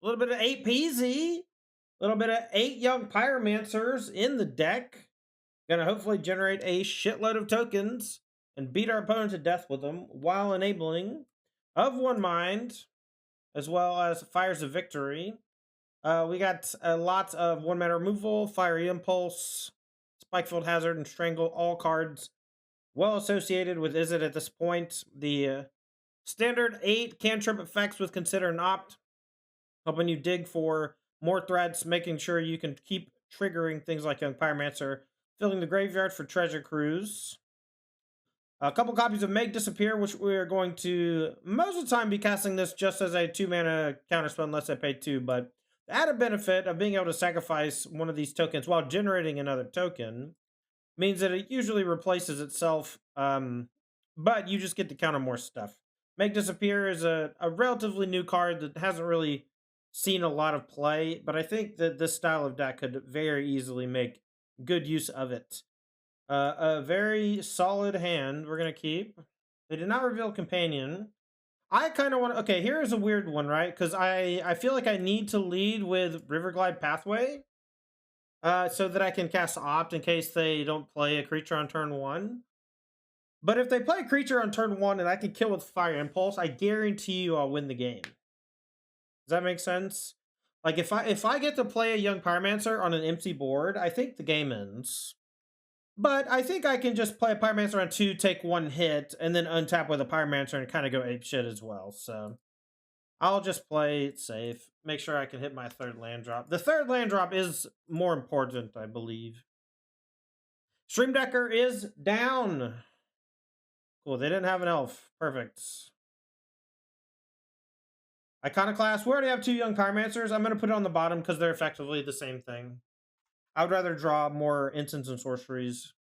A little bit of 8 peasy. A little bit of 8 young pyromancers in the deck. Gonna hopefully generate a shitload of tokens and beat our opponent to death with them while enabling of One Mind, as well as Fires of Victory. We got lots of 1-mana removal, Fiery Impulse, Spikefield Hazard, and Strangle, all cards well associated with Izzet at this point. The standard 8 cantrip effects with Consider and Opt, helping you dig for more threats, making sure you can keep triggering things like Young Pyromancer, filling the graveyard for Treasure Cruise. A couple copies of Make Disappear, which we are going to most of the time be casting this just as a 2-mana counterspell unless I pay 2, but the added benefit of being able to sacrifice one of these tokens while generating another token means that it usually replaces itself, but you just get to counter more stuff. Make Disappear is a relatively new card that hasn't really seen a lot of play, but I think that this style of deck could very easily make good use of it. A very solid hand we're going to keep. They did not reveal Companion. I kind of want to... Okay, here is a weird one, right? Because I feel like I need to lead with Riverglide Pathway so that I can cast Opt in case they don't play a creature on turn 1. But if they play a creature on turn 1 and I can kill with Fire Impulse, I guarantee you I'll win the game. Does that make sense? Like, if I get to play a Young Pyromancer on an empty board, I think the game ends. But I think I can just play a Pyromancer on 2, take 1 hit, and then untap with a Pyromancer and kind of go apeshit as well. So I'll just play it safe. Make sure I can hit my 3rd land drop. The 3rd land drop is more important, I believe. Stream Decker is down. Cool, they didn't have an elf. Perfect. Iconoclast, we already have 2 Young Pyromancers. I'm going to put it on the bottom because they're effectively the same thing. I would rather draw more instants and sorceries.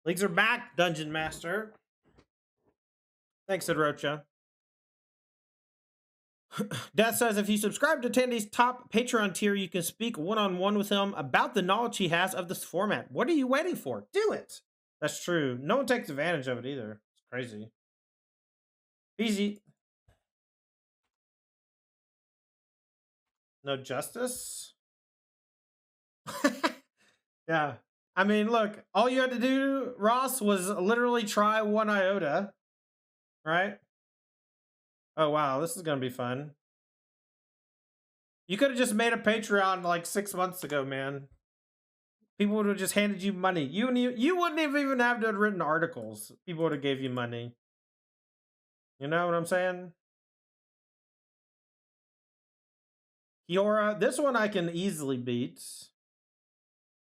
Leagues are back, Dungeon Master. Thanks, Adrocha. Death says, if you subscribe to Tandy's top Patreon tier, you can speak one-on-one with him about the knowledge he has of this format. What are you waiting for? Do it! That's true. No one takes advantage of it either. It's crazy. Easy. No justice? Yeah. I mean, look, all you had to do, Ross, was literally try 1 iota, right? Oh, wow, this is going to be fun. You could have just made a Patreon like 6 months ago, man. People would have just handed you money. You wouldn't have even have to have written articles. People would have gave you money. You know what I'm saying? Kiora, this one I can easily beat.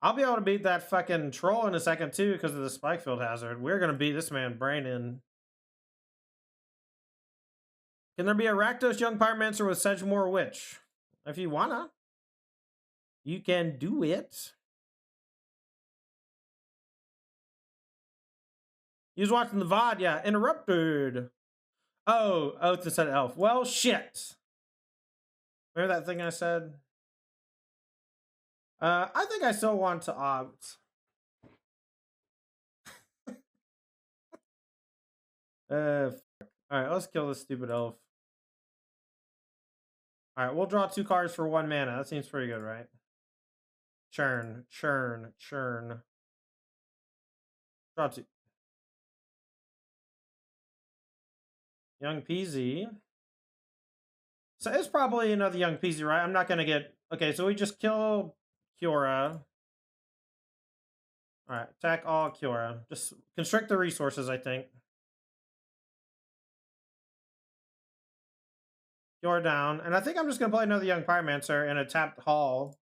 I'll be able to beat that fucking troll in a second too because of the Spikefield Hazard. We're going to beat this man brain in. Can there be a Rakdos Young Pyromancer with Sedgemoor Witch? If you wanna, you can do it. You was watching the VOD, yeah. Interrupted. Oh, Oath said elf. Well, shit. Remember that thing I said? I think I still want to opt. All right, let's kill this stupid elf. All right, we'll draw 2 cards for 1 mana. That seems pretty good, right? Churn, churn, churn. Draw 2. Young Peasy. So it's probably another Young Peasy, right? I'm not going to get... Okay, so we just kill Kiora. All right, attack all Kiora. Just constrict the resources, I think. Kiora down. And I think I'm just going to play another Young Pyromancer in a tapped hall.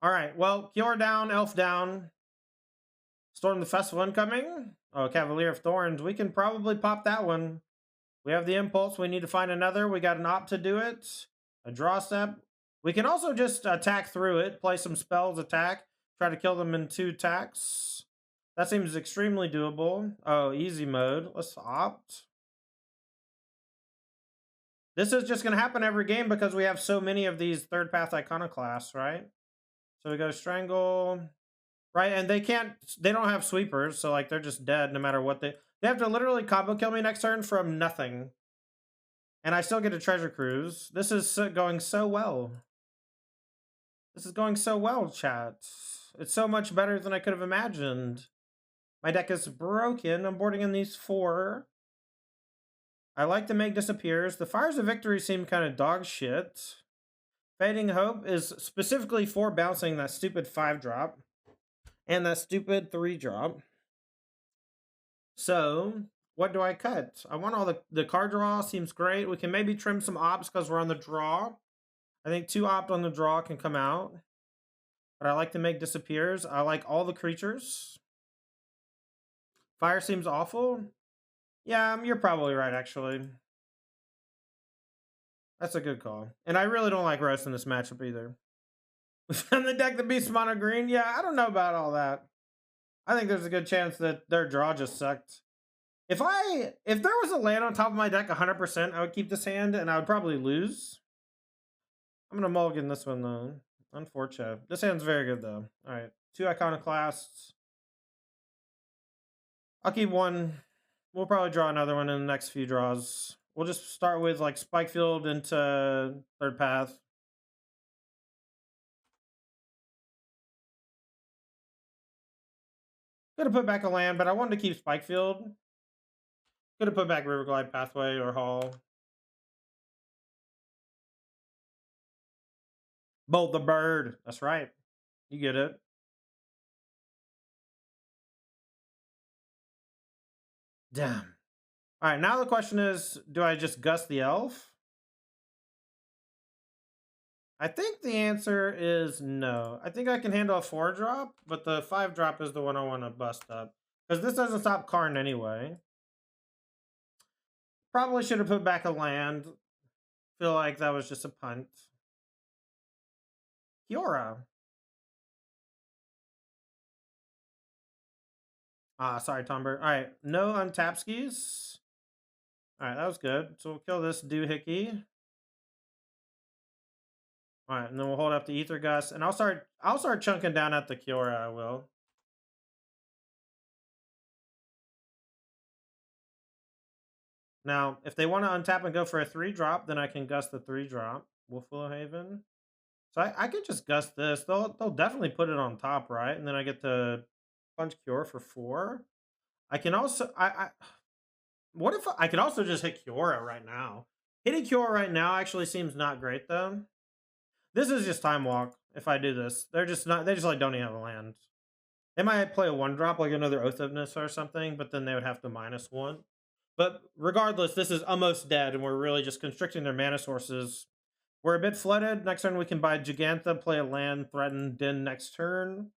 All right, well, Kiora down, Elf down. Storm the Festival incoming. Oh, Cavalier of Thorns. We can probably pop that one. We have the Impulse. We need to find another. We got an Opt to do it. A draw step. We can also just attack through it. Play some spells, attack. Try to kill them in 2 attacks. That seems extremely doable. Oh, easy mode. Let's Opt. This is just going to happen every game because we have so many of these 3rd Path Iconoclasts, right? So we go Strangle. Right, and they don't have sweepers, so like they're just dead no matter what they have to literally combo kill me next turn from nothing. And I still get a treasure cruise. This is going so well. This is going so well, chat. It's so much better than I could have imagined. My deck is broken. I'm boarding in these 4. I like to make disappears. The Fires of Victory seem kind of dog shit. Fading Hope is specifically for bouncing that stupid 5-drop. And that stupid 3-drop. So, what do I cut? I want all the card draw. Seems great. We can maybe trim some ops because we're on the draw. I think 2 opt on the draw can come out. But I like to make disappears. I like all the creatures. Fire seems awful. Yeah, you're probably right, actually. That's a good call. And I really don't like Roast in this matchup either. On the deck, the Beast Mono Green? Yeah, I don't know about all that. I think there's a good chance that their draw just sucked. If there was a land on top of my deck 100%, I would keep this hand and I would probably lose. I'm going to mulligan this one, though. Unfortunate. This hand's very good, though. All right. 2 Iconoclasts. I'll keep 1. We'll probably draw another one in the next few draws. We'll just start with, like, Spikefield into Third Path. Could have put back a land, but I wanted to keep Spikefield. Could have put back Riverglide Pathway or Hall. Bolt the Bird. That's right. You get it. Damn. All right, now the question is, do I just Gust the Elf? I think the answer is no. I think I can handle a 4-drop, but the 5-drop is the one I want to bust up. Because this doesn't stop Karn anyway. Probably should have put back a land. Feel like that was just a punt. Kiora. Sorry, Tomber. All right, no untapskis. All right, that was good. So we'll kill this doohickey. All right, and then we'll hold up the Ether Gust, and I'll start chunking down at the Kiora. I will. Now, if they want to untap and go for a 3-drop, then I can Gust the 3-drop. Wolfwillow Haven. So I could just Gust this. They'll definitely put it on top, right? And then I get to punch Cure for 4. I can also what if I could also just hit Kiora right now? Hitting Kiora right now actually seems not great though. This is just Time Walk. If I do this, they just like don't even have a land. They might play a 1-drop like another Oath of Nissa or something, but then they would have to -1. But regardless, this is almost dead, and we're really just constricting their mana sources. We're a bit flooded. Next turn we can buy Gigantha, play a land, threaten Din next turn.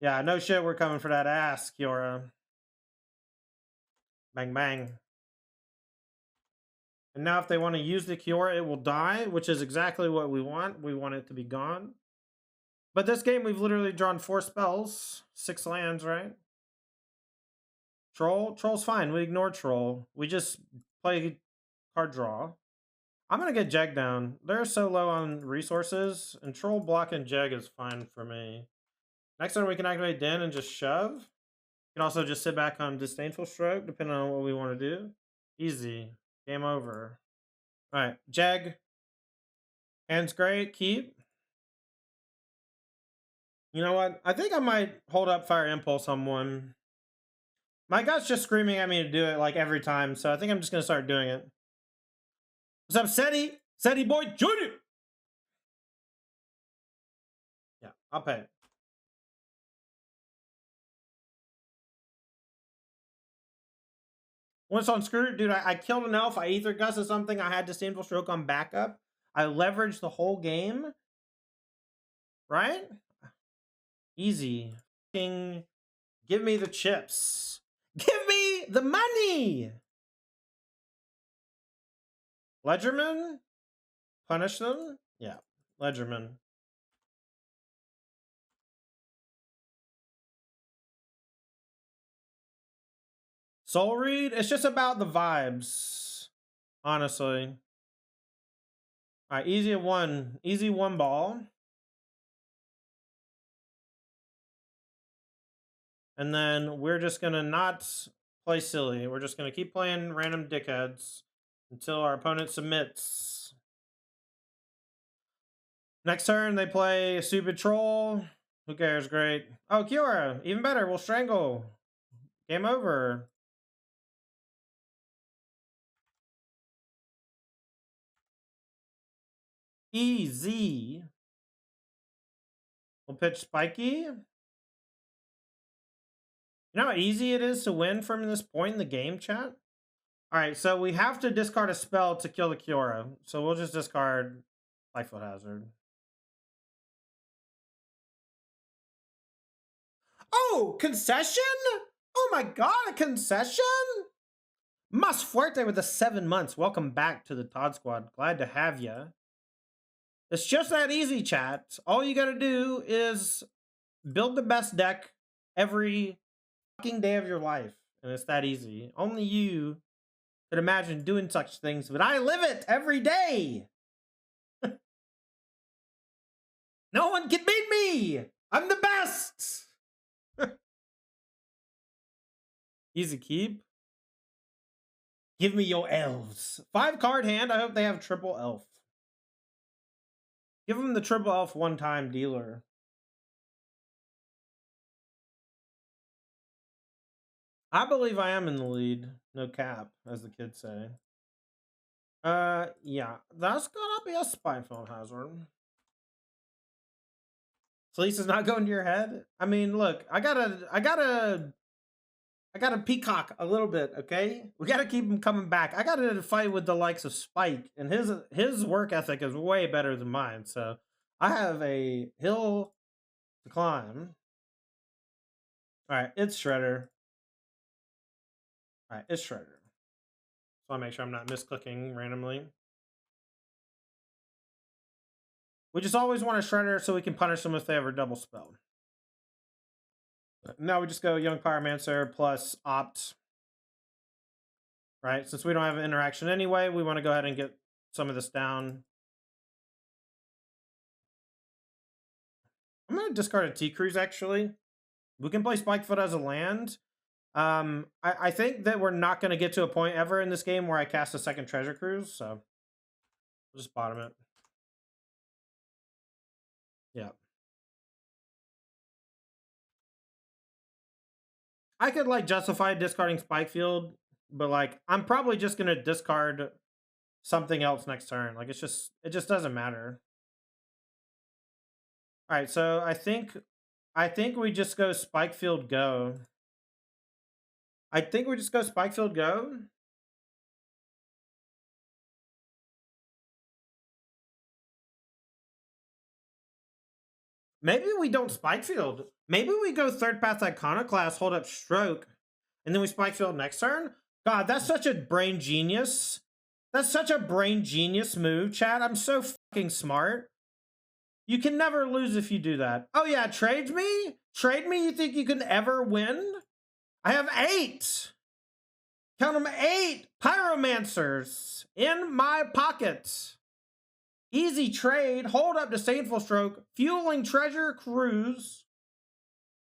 Yeah, no shit, we're coming for that ass, Kiora. Bang, bang. And now if they want to use the Kiora, it will die, which is exactly what we want. We want it to be gone. But this game, we've literally drawn 4 spells. 6 lands, right? Troll? Troll's fine. We ignore Troll. We just play card draw. I'm going to get Jeg down. They're so low on resources, and Troll block and Jeg is fine for me. Next turn, we can activate Den and just shove. We can also just sit back on Disdainful Stroke, depending on what we want to do. Easy. Game over. All right, Jeg. Hand's great. Keep. You know what? I think I might hold up Fire Impulse on 1. My gut's just screaming at me to do it like every time, so I think I'm just going to start doing it. What's up, Seti? Seti boy Jr. Yeah, I'll pay. Once on Screw, dude, I killed an elf. I Ether Gusted something. I had Disdainful Stroke on backup. I leveraged the whole game. Right? Easy. King, give me the chips. Give me the money. Ledgerman? Punish them? Yeah, Ledgerman. Soul Read? It's just about the vibes, honestly. All right, easy 1 ball. And then we're just gonna not play silly. We're just gonna keep playing random dickheads until our opponent submits. Next turn, they play a stupid troll. Who cares? Great. Oh, Kiora, even better. We'll strangle. Game over. Easy. We'll pitch Spiky. You know how easy it is to win from this point in the game, chat? Alright, so we have to discard a spell to kill the Kiora. So we'll just discard Lightfoot Hazard. Oh, concession? Oh my god, a concession? Mas Fuerte with the 7 months. Welcome back to the Todd Squad. Glad to have you. It's just that easy, chat. All you gotta do is build the best deck every fucking day of your life. And it's that easy. Only you could imagine doing such things, but I live it every day. No one can beat me. I'm the best. Easy keep. Give me your elves. 5-card hand. I hope they have triple elf. Give them the triple elf one-time dealer. I believe I am in the lead. No cap, as the kids say. Yeah. That's gonna be a Spinefeld Hazard. Fleece is not going to your head? I mean, look, I gotta peacock a little bit, okay? We gotta keep him coming back. I gotta fight with the likes of Spike, and his work ethic is way better than mine, so I have a hill to climb. Alright, it's Shredder. Alright, it's Shredder. So I make sure I'm not misclicking randomly. We just always want a Shredder so we can punish them if they ever double spell. Now we just go Young Pyromancer plus Opt. Right? Since we don't have an interaction anyway, we want to go ahead and get some of this down. I'm going to discard a T-Cruise, actually. We can play Spikefoot as a land. I think that we're not going to get to a point ever in this game where I cast a second Treasure Cruise, so we'll just bottom it. Yeah. I could, like, justify discarding Spikefield, but, like, I'm probably just going to discard something else next turn. Like, it just doesn't matter. All right, so I think we just go Spikefield go. I think we just go Spikefield go. Maybe we don't Spikefield. Maybe we go Third Path Iconoclast, hold up Stroke, and then we Spikefield next turn? God, that's such a brain genius. That's such a brain genius move, chat. I'm so fucking smart. You can never lose if you do that. Oh yeah, trade me? Trade me? You think you can ever win? I have 8. Count them, 8 Pyromancers in my pocket. Easy trade. Hold up Disdainful Stroke. Fueling Treasure Cruise.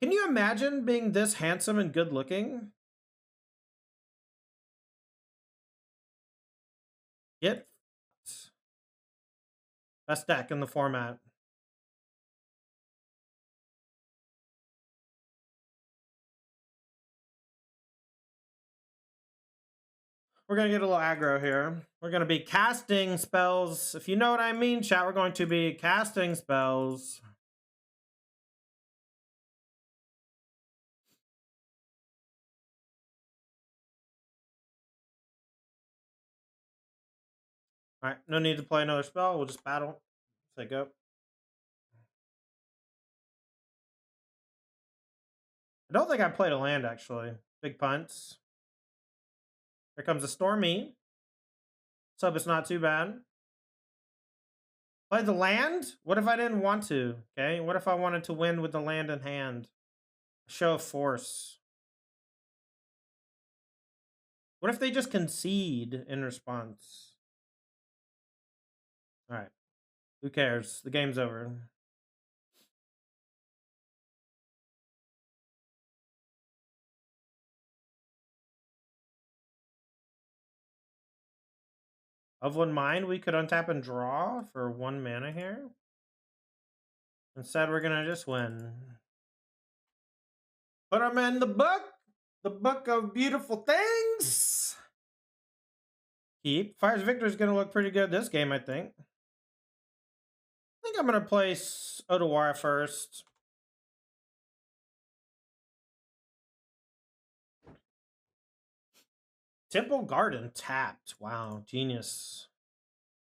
Can you imagine being this handsome and good looking? Get best deck in the format. We're going to get a little aggro here. We're going to be casting spells. If you know what I mean, chat, we're going to be casting spells. All right, no need to play another spell. We'll just battle. Say go. I don't think I played a land, actually. Big punts. Here comes a Stormy. So it's not too bad. Play the land? What if I didn't want to? Okay, what if I wanted to win with the land in hand? Show of force. What if they just concede in response? All right. Who cares? The game's over. Of one mind, we could untap and draw for 1 mana here. Instead, we're gonna just win. Put them in the book of beautiful things. Keep. Fire's Victor is gonna look pretty good this game, I think. I think I'm gonna place Odawara first. Temple Garden tapped. Wow, genius.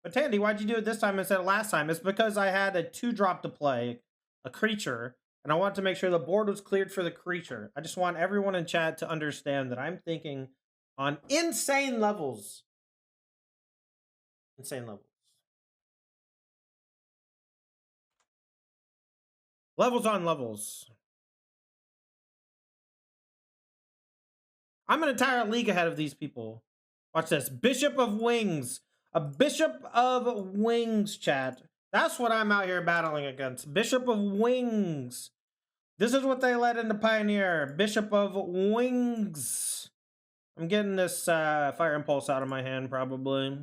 But Tandy, why'd you do it this time instead of last time? It's because I had a 2-drop to play, a creature, and I wanted to make sure the board was cleared for the creature. I just want everyone in chat to understand that I'm thinking on insane levels. Insane levels. Levels on levels. I'm an entire league ahead of these people. Watch this. Bishop of Wings. A Bishop of Wings, chat. That's what I'm out here battling against. Bishop of Wings. This is what they let into Pioneer. Bishop of Wings. I'm getting this Fire Impulse out of my hand, probably.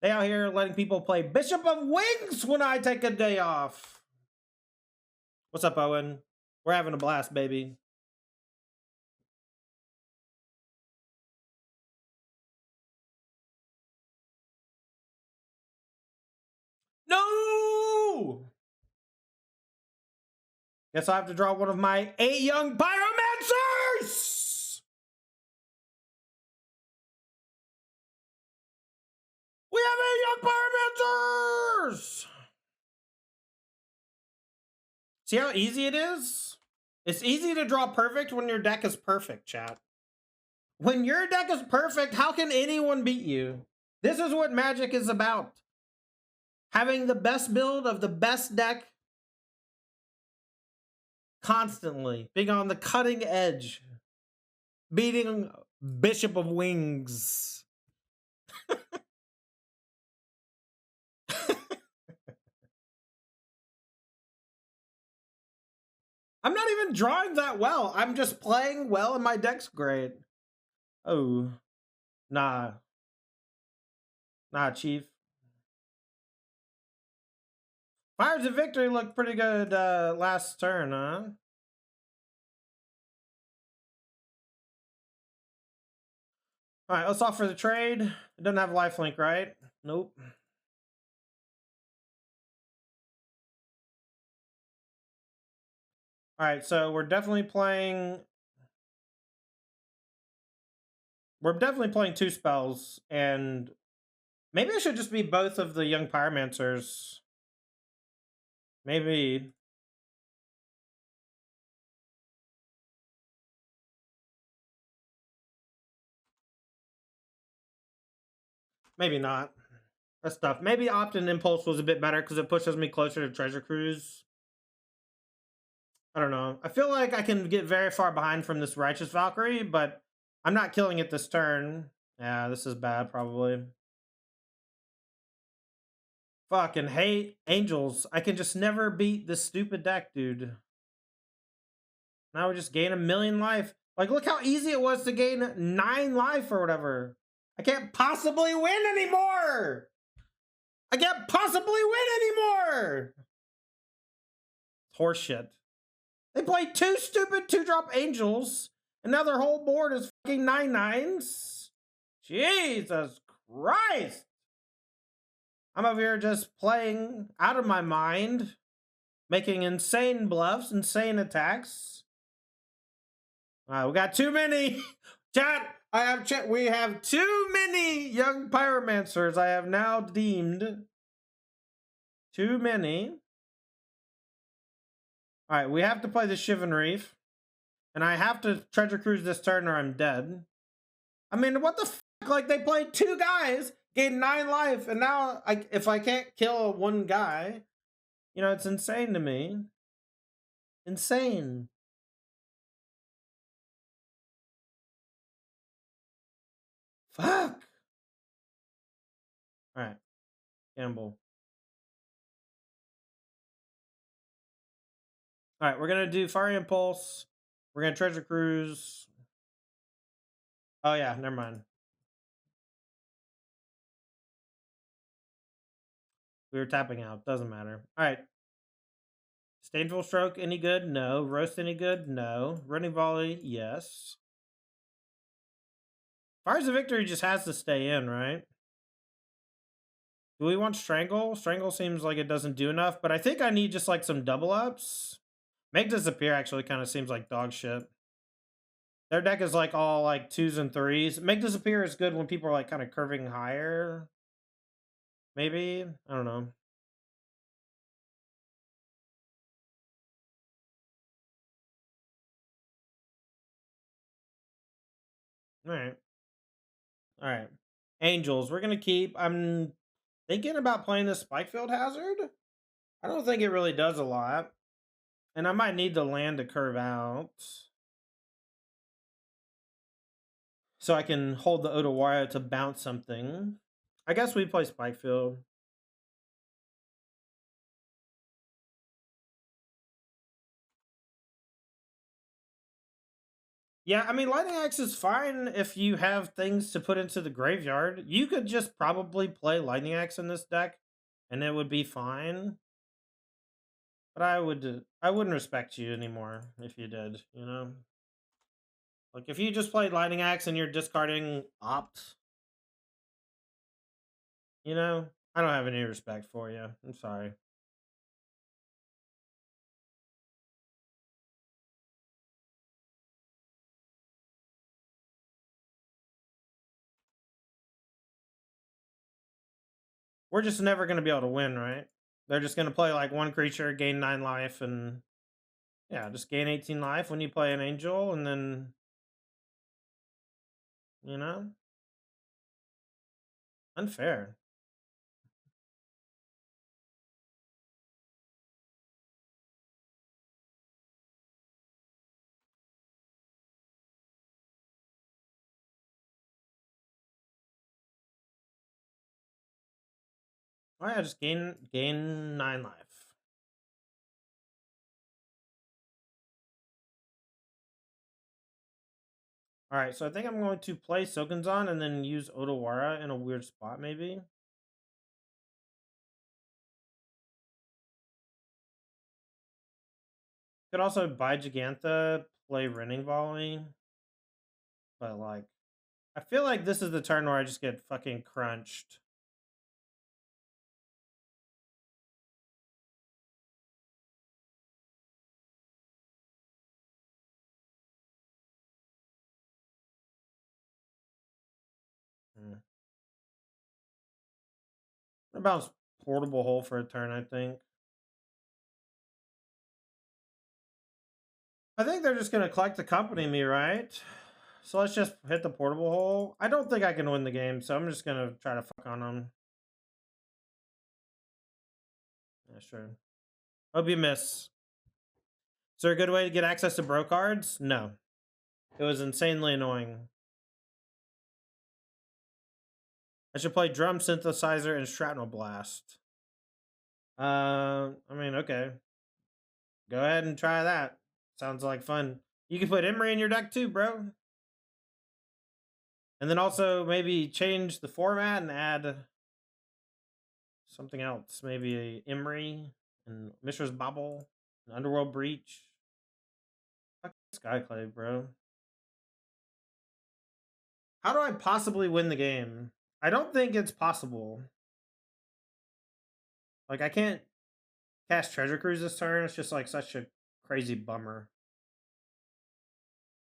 They out here letting people play Bishop of Wings when I take a day off. What's up, Owen? We're having a blast, baby. No! Guess I have to draw one of my 8 young pyromancers! We have 8 young pyromancers! See how easy it is? It's easy to draw perfect when your deck is perfect, chat. When your deck is perfect, how can anyone beat you? This is what Magic is about. Having the best build of the best deck constantly. Being on the cutting edge. Beating Bishop of Wings. I'm not even drawing that well. I'm just playing well and my deck's great. Oh. Nah. Nah, Chief. Fires of Victory looked pretty good last turn, huh? Alright, let's offer the trade. It doesn't have lifelink, right? Nope. Alright, so we're definitely playing 2 spells, and maybe I should just be both of the young pyromancers. Maybe. Maybe not. That's tough. Maybe Opt-in Impulse was a bit better because it pushes me closer to Treasure Cruise. I don't know. I feel like I can get very far behind from this Righteous Valkyrie, but I'm not killing it this turn. Yeah, this is bad, probably. Fucking hate Angels. I can just never beat this stupid deck, dude. Now we just gain 1,000,000 life. Like, look how easy it was to gain 9 life or whatever. I can't possibly win anymore! I can't possibly win anymore! It's horseshit. They played 2 stupid 2-drop Angels, and now their whole board is fucking 9/9s. Jesus Christ! I'm over here just playing out of my mind, making insane bluffs, insane attacks. We got too many. Chat, we have too many young pyromancers. I have now deemed too many. All right, we have to play the Shivan Reef, and I have to Treasure Cruise this turn or I'm dead. I mean, what the fuck? Like, they played 2 guys, gained 9 life, and now if I can't kill 1 guy, you know, it's insane to me. Insane. Fuck. All right, gamble. All right, we're gonna do Fire Impulse. We're gonna Treasure Cruise. Oh yeah, never mind. We were tapping out. Doesn't matter. All right. Stainful Stroke, any good? No. Roast, any good? No. Running Volley, yes. Fires of Victory just has to stay in, right? Do we want Strangle? Strangle seems like it doesn't do enough, but I think I need just like some double ups. Make Disappear actually kind of seems like dog shit. Their deck is like all like 2s and 3s. Make Disappear is good when people are like kind of curving higher. Maybe? I don't know. Alright. Alright. Angels, we're gonna keep. I'm thinking about playing this Spikefield Hazard. I don't think it really does a lot. And I might need the land to curve out. So I can hold the Otawara to bounce something. I guess we play Spikefield. Yeah, I mean, Lightning Axe is fine if you have things to put into the graveyard. You could just probably play Lightning Axe in this deck, and it would be fine. But I wouldn't respect you anymore if you did, you know? Like, if you just played Lightning Axe and you're discarding Opt, you know? I don't have any respect for you. I'm sorry. We're just never going to be able to win, right? They're just going to play like one creature, gain 9 life, and yeah, just gain 18 life when you play an Angel, and then, you know? Unfair. Oh yeah, just gain 9 life. All right, so I think I'm going to play Sokenzan and then use Otawara in a weird spot, maybe. Could also buy Gigantha, play Renning Volley. But, like, I feel like this is the turn where I just get fucking crunched. About Portable Hole for a turn, I think. I think they're just going to collect the company me, right? So let's just hit the Portable Hole. I don't think I can win the game, so I'm just going to try to fuck on them. Yeah, sure. Hope you miss. Is there a good way to get access to bro cards? No. It was insanely annoying. I should play Drum Synthesizer and Shrapnel Blast. I mean, okay. Go ahead and try that. Sounds like fun. You can put Emery in your deck too, bro. And then also maybe change the format and add something else. Maybe a Emery and Mishra's Bobble, and Underworld Breach. Fuck Skyclave, bro. How do I possibly win the game? I don't think it's possible. Like, I can't cast Treasure Cruise this turn. It's just like such a crazy bummer.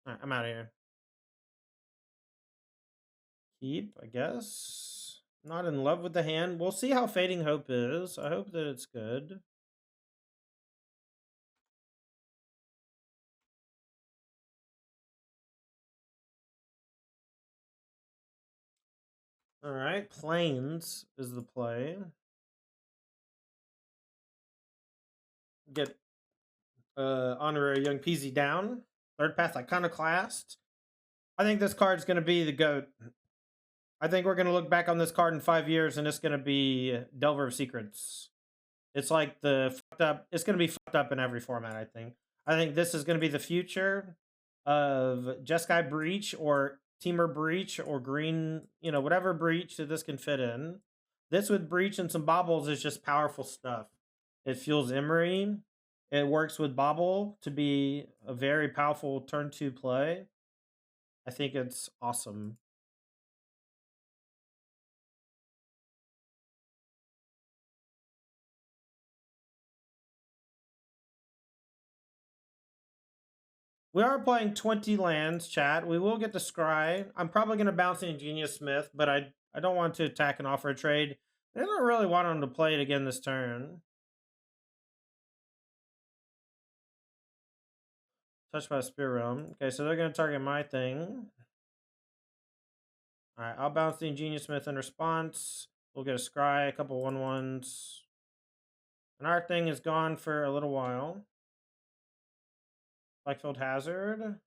All right, I'm out of here. Keep, I guess. Not in love with the hand. We'll see how Fading Hope is. I hope that it's good. All right, Plains is the play. Get Honorary Young Peasy down. Third Path Iconoclast. I think this card's going to be the GOAT. I think we're going to look back on this card in 5 years and it's going to be Delver of Secrets. It's like the fucked up. It's going to be fucked up in every format, I think. I think this is going to be the future of Jeskai Breach or Teamer Breach or Green, you know, whatever breach that this can fit in. This with Breach and some bobbles is just powerful stuff. It fuels Emery. It works with Bobble to be a very powerful turn 2 play. I think it's awesome. We are playing 20 lands, chat. We will get the Scry. I'm probably going to bounce in Genius Smith, but I don't want to attack and offer a trade. I don't really want him to play it again this turn. Touched by Spirit Realm. Okay, so they're going to target my thing. Alright, I'll bounce the Ingenious Smith in response. We'll get a Scry, a couple 1/1s. And our thing is gone for a little while. Blackfield Hazard.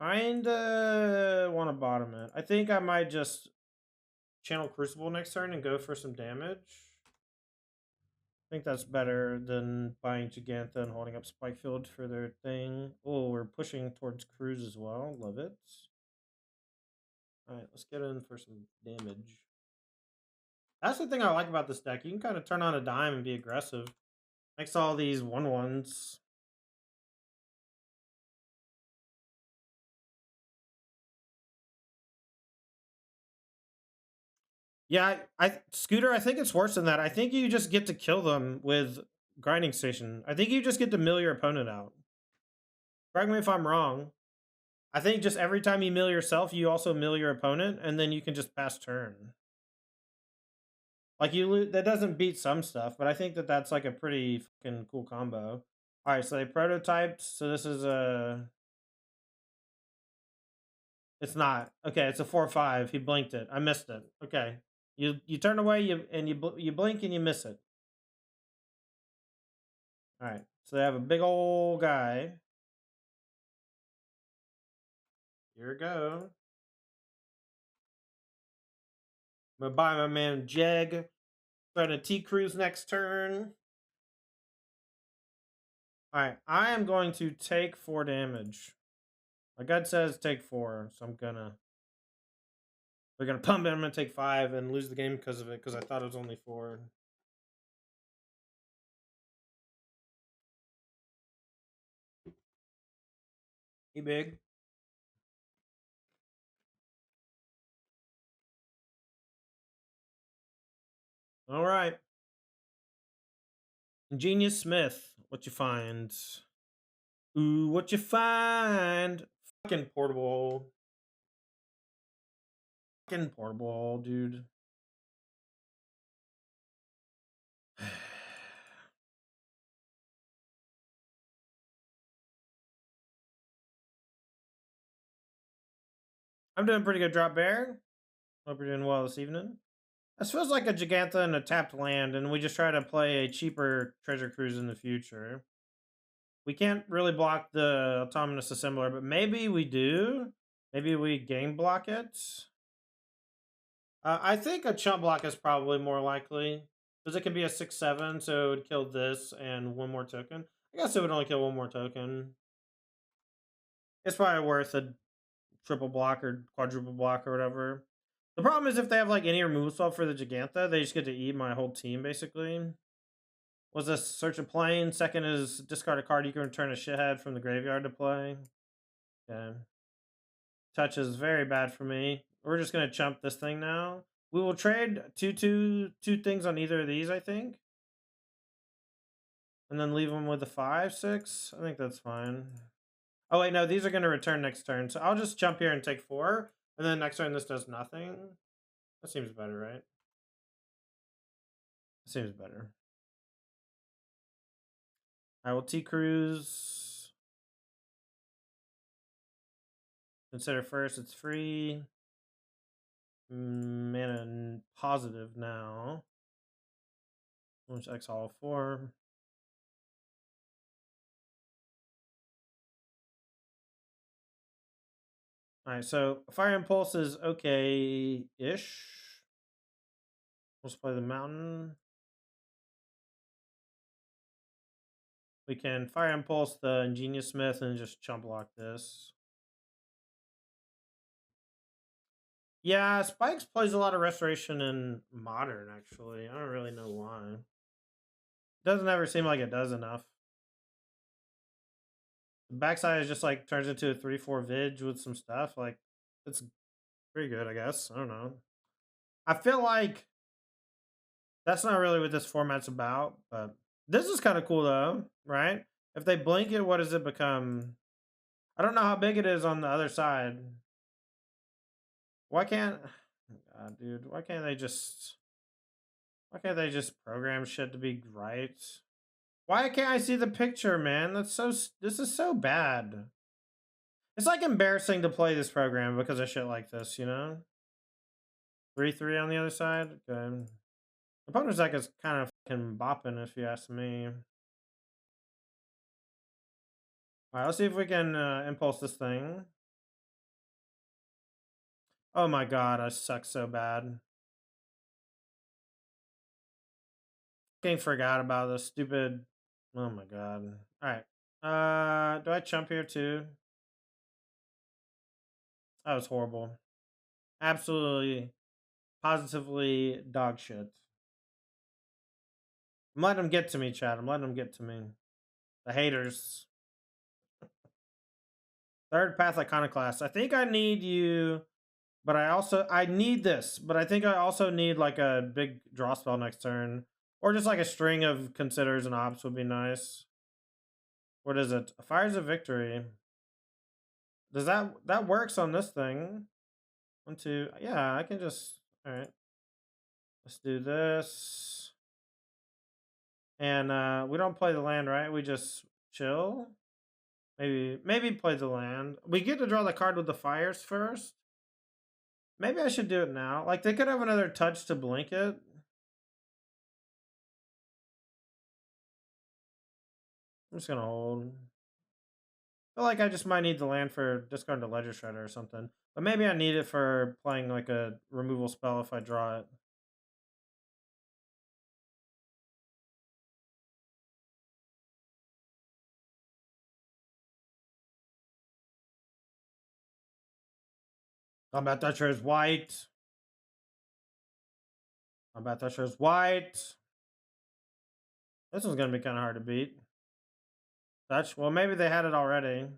Kinda want to bottom it. I think I might just channel Crucible next turn and go for some damage. I think that's better than buying Gigantha and holding up Spikefield for their thing. Oh, we're pushing towards Cruise as well. Love it. Alright, let's get in for some damage. That's the thing I like about this deck. You can kind of turn on a dime and be aggressive. Makes all these 1/1s. Yeah, Scooter, I think it's worse than that. I think you just get to kill them with Grinding Station. I think you just get to mill your opponent out. Correct me if I'm wrong. I think just every time you mill yourself, you also mill your opponent, and then you can just pass turn. Like, that doesn't beat some stuff, but I think that's like a pretty fucking cool combo. All right, so they prototyped. So this is a... It's not. Okay, it's a 4/5. He blinked it. I missed it. Okay. You turn away, you blink and you miss it. All right. So they have a big old guy. Here we go. I'm gonna buy my man Jeg. Trying to T-Cruise next turn. All right. I am going to take 4 damage. My gut says take 4, so I'm gonna... We're gonna pump it. I'm gonna take 5 and lose the game because of it, because I thought it was only 4. He big. All right. Ingenious Smith, what you find? Ooh, what you find? Fucking portable. Fucking portable, dude. I'm doing pretty good, Drop Bear. Hope you're doing well this evening. This feels like a Gigantha and a tapped land, and we just try to play a cheaper Treasure Cruise in the future. We can't really block the Autonomous Assembler, but maybe we do. Maybe we game block it. I think a chump block is probably more likely, because it can be a 6/7, so it would kill this and 1 more token. I guess it would only kill 1 more token. It's probably worth a triple block or quadruple block or whatever. The problem is if they have like any removal spell for the Gigantha, they just get to eat my whole team basically. Was this Search a Plane? Second is discard a card you can return a shithead from the graveyard to play. Okay. Touch is very bad for me. We're just gonna chump this thing now. We will trade two things on either of these, I think. And then leave them with the 5/6. I think that's fine. Oh wait, no, these are gonna return next turn. So I'll just jump here and take 4. And then next turn this does nothing. That seems better, right? That seems better. I will T-Cruise. Consider first, it's free. Mana positive now. Which X all 4. Alright, so Fire Impulse is okay-ish. Let's play the Mountain. We can Fire Impulse the Ingenious Smith and just chump block this. Yeah, Spikes plays a lot of restoration in modern. Actually, I don't really know why. Doesn't ever seem like it does enough. The backside is just like turns into a 3/4 vid with some stuff. Like it's pretty good, I guess. I don't know. I feel like that's not really what this format's about, but this is kind of cool though, right? If they blink it, what does it become? I don't know how big it is on the other side. Why can't God, dude, why can't they just program shit to be right? Why can't I see the picture, man? This is so bad. It's like embarrassing to play this program because of shit like this, you know? 3/3 on the other side. Okay. Opponent's deck is kind of fucking bopping, if you ask me. All right, let's see if we can impulse this thing. Oh my god, I suck so bad. Fucking forgot about this stupid. Oh my god. All right. Do I chump here too? That was horrible. Absolutely, positively dog shit. I'm letting them get to me, Chad. I'm letting them get to me. The haters. Third path iconoclast. I think I need you, but I need this, but I think I also need like a big draw spell next turn. Or just like a string of considers and ops would be nice. What is it? Fires of Victory. Does that works on this thing? 1, 2. Yeah, I can just all right. Let's do this. And we don't play the land, right? We just chill. Maybe play the land. We get to draw the card with the fires first. Maybe I should do it now. Like they could have another touch to blink it. I'm just gonna hold. I feel like I just might need the land for discard to Ledger Shredder or something. But maybe I need it for playing like a removal spell if I draw it. Combat Thresher is white. Combat Thresher is white. This one's gonna be kind of hard to beat. Touch. Well, maybe they had it already.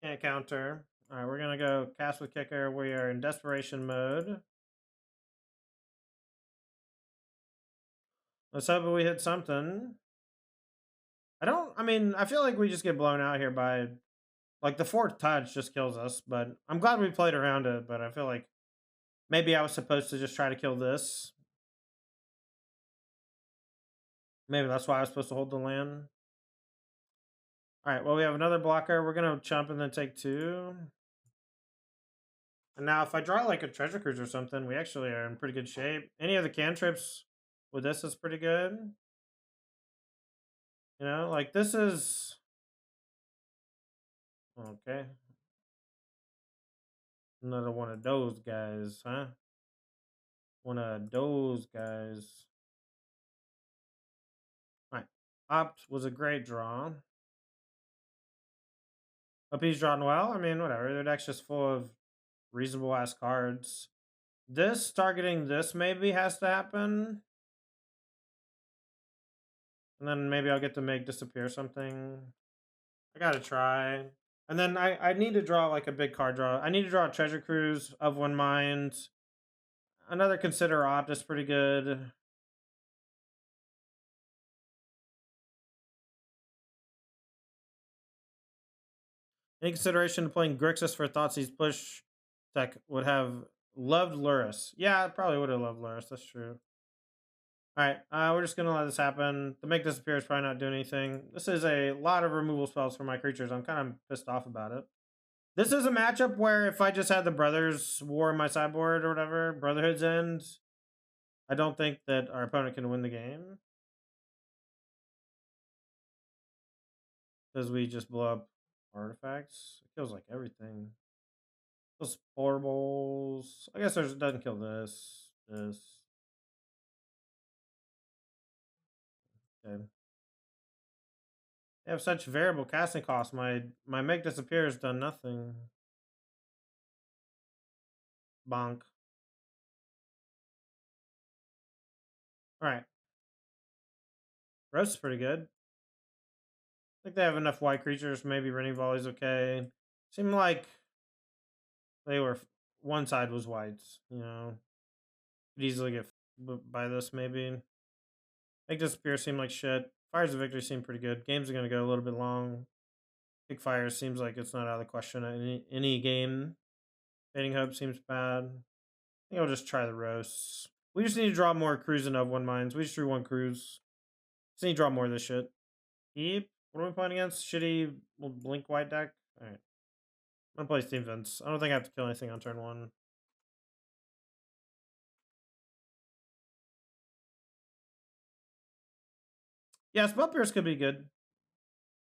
Can't counter. All right, we're gonna go cast with kicker. We are in desperation mode. Let's hope we hit something. I mean, I feel like we just get blown out here by, like, the fourth touch just kills us, but I'm glad we played around it, but I feel like maybe I was supposed to just try to kill this. Maybe that's why I was supposed to hold the land. All right, well, we have another blocker. We're going to chump and then take 2. And now if I draw, like, a Treasure Cruise or something, we actually are in pretty good shape. Any of the cantrips with this is pretty good. You know, like, this is... Okay. Another one of those guys, huh? One of those guys. All right. Opt was a great draw. Hope he's drawn well. I mean, whatever. The deck's just full of reasonable ass cards. This targeting this maybe has to happen. And then maybe I'll get to make disappear something. I gotta try. And then I need to draw like a big card draw. I need to draw a Treasure Cruise of One Mind. Another Consider Opt is pretty good. In consideration to playing Grixis for Thoughtseize push deck would have loved Luris. Yeah, I probably would have loved Luris. That's true. All right, we're just gonna let this happen. The make disappear is probably not doing anything. This is a lot of removal spells for my creatures. I'm kind of pissed off about it. This is a matchup where if I just had the Brothers War in my sideboard or whatever, Brotherhood's End, I don't think that our opponent can win the game because we just blow up artifacts. It kills like everything. Those portables. I guess it doesn't kill this. This. Okay. They have such variable casting costs. My make disappear has done nothing. Bonk. Alright. Roast is pretty good. I think they have enough white creatures. Maybe Rennie Volley's okay. Seemed like they were one side was whites. You know, could easily get by this. Maybe Make Disappear seem like shit. Fires of Victory seem pretty good. Games are gonna go a little bit long. Big Fire seems like it's not out of the question in any game. Fading Hope seems bad. I think I'll just try the roasts. We just need to draw more crews and of one mines. We just drew one cruise. Just need to draw more of this shit. Keep. What are we playing against? Shitty blink white deck. All right. I'm gonna play Steam Vents. I don't think I have to kill anything on turn one. Yeah, Spell Pierce could be good.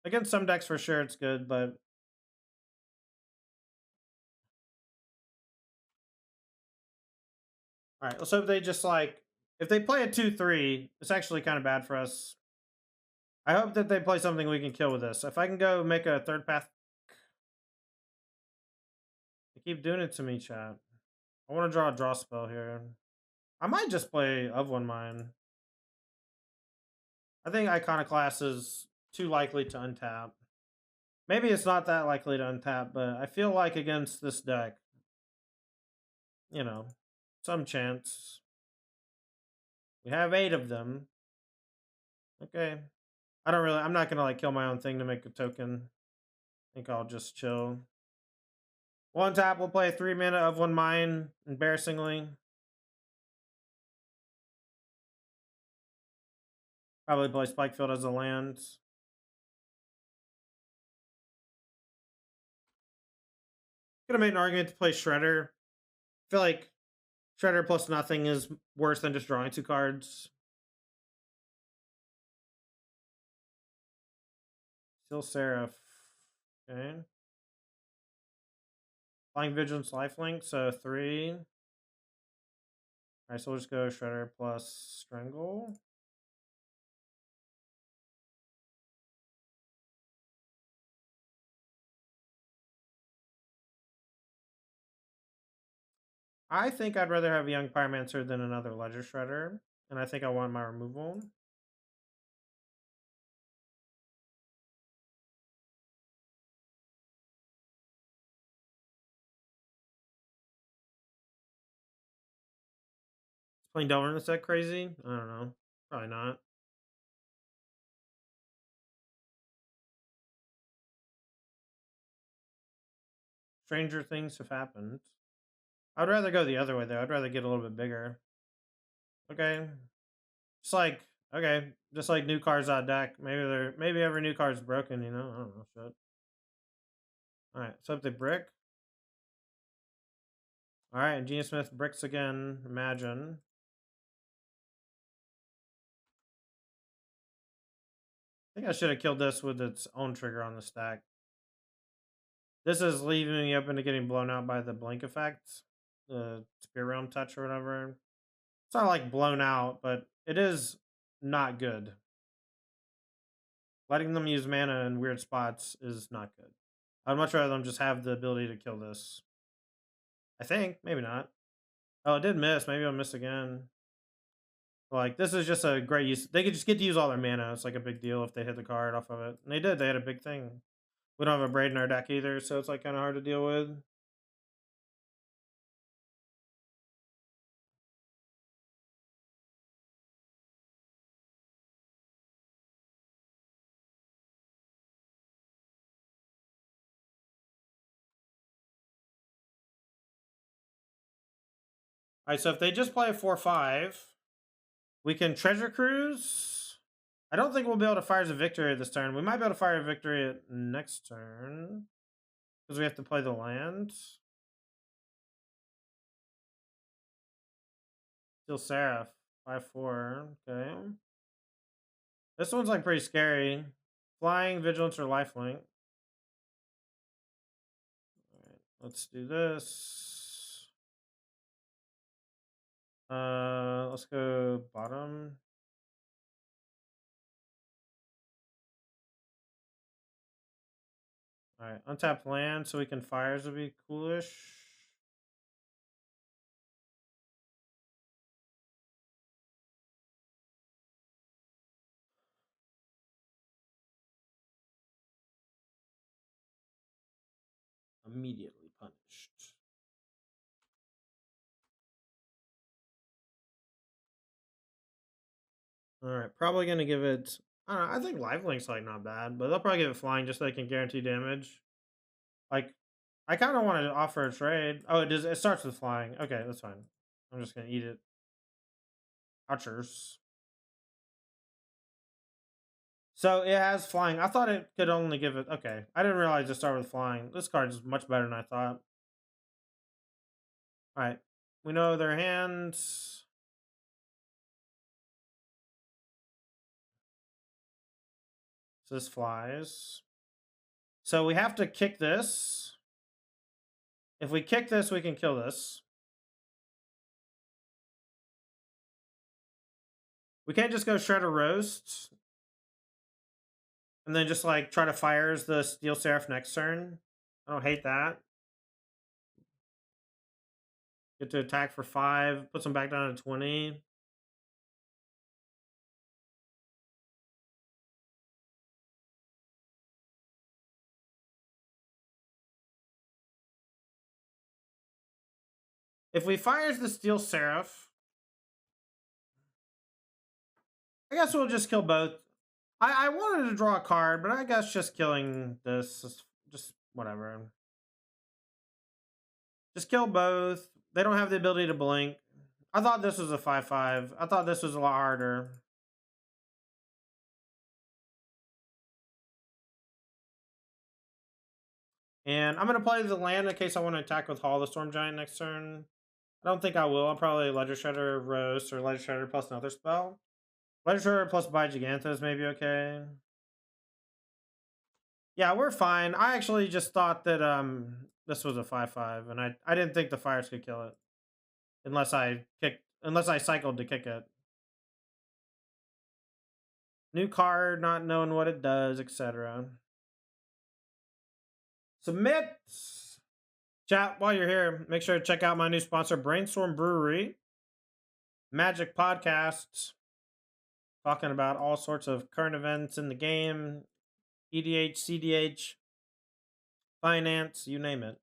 Against some decks for sure it's good, but alright, let's hope they just like if they play a 2-3, it's actually kind of bad for us. I hope that they play something we can kill with this. If I can go make a third path. They keep doing it to me, chat. I want to draw a draw spell here. I might just play of one mine. I think Iconoclast is too likely to untap. Maybe it's not that likely to untap, but I feel like against this deck, you know, some chance. We have 8 of them. Okay. I'm not gonna like kill my own thing to make a token. I think I'll just chill. One tap, we'll play 3 mana of one mine, embarrassingly. Probably play Spikefield as a land. Could have made an argument to play Shredder. I feel like Shredder plus nothing is worse than just drawing 2 cards. Still Seraph. Okay. Flying Vigilance Lifelink, so 3. Alright, so we'll just go Shredder plus Strangle. I think I'd rather have a Young Pyromancer than another Ledger Shredder, and I think I want my removal. Is playing Delver in this deck crazy? I don't know. Probably not. Stranger things have happened. I'd rather go the other way, though. I'd rather get a little bit bigger. Okay. Just like, okay. Just like new cards on deck. Maybe every new card's broken, you know? I don't know, shit. Alright, so up the brick. Alright, and Genius Smith bricks again. Imagine. I think I should have killed this with its own trigger on the stack. This is leaving me open to getting blown out by the blink effect. The Spear Realm touch or whatever. It's not like blown out, but it is not good. Letting them use mana in weird spots is not good. I'd much rather them just have the ability to kill this. I think. Maybe not. Oh, it did miss. Maybe I'll miss again. Like, this is just a great use. They could just get to use all their mana. It's like a big deal if they hit the card off of it. And they did. They had a big thing. We don't have a Braid in our deck either, so it's like kind of hard to deal with. Alright, so if they just play a 4-5, we can Treasure Cruise. I don't think we'll be able to fire a victory this turn. We might be able to fire a victory next turn. Because we have to play the land. Still Seraph. 5-4. Okay. This one's like pretty scary. Flying, Vigilance, or Lifelink. Alright, let's do this. Let's go bottom. Alright, untapped land so we can fires would be coolish. immediately punished. Alright, probably gonna give it... I don't know, I think Lifelink's, like, not bad, but they'll probably give it Flying just so they can guarantee damage. Like, I kinda wanted to offer a trade. Oh, it does. It starts with Flying. Okay, that's fine. I'm just gonna eat it. Archers. So it has Flying. I thought it could only give it... Okay, I didn't realize it started with Flying. This card is much better than I thought. Alright, we know their hands. So this flies. So we have to kick this. If we kick this, we can kill this. We can't just go Shred or Roast. And then just, like, try to fires the Steel Seraph next turn. I don't hate that. Get to attack for 5. Puts them back down to 20. If we fires the Steel Seraph, I guess we'll just kill both. I wanted to draw a card, but I guess just killing this is just whatever. Just kill both. They don't have the ability to blink. I thought this was a 5/5. I thought this was a lot harder. And I'm going to play the land in case I want to attack with Hall of the Storm Giant next turn. I don't think I will. I'll probably Ledger Shredder, Roast, or Ledger Shredder plus another spell. Ledger Shredder plus By Gigantos maybe okay. Yeah, we're fine. I actually just thought that this was a 5/5, and I didn't think the fires could kill it. Unless I cycled to kick it. New card, not knowing what it does, etc. Submit! Chat, while you're here, make sure to check out my new sponsor, Brainstorm Brewery. Magic podcasts. Talking about all sorts of current events in the game. EDH, CDH, finance, you name it.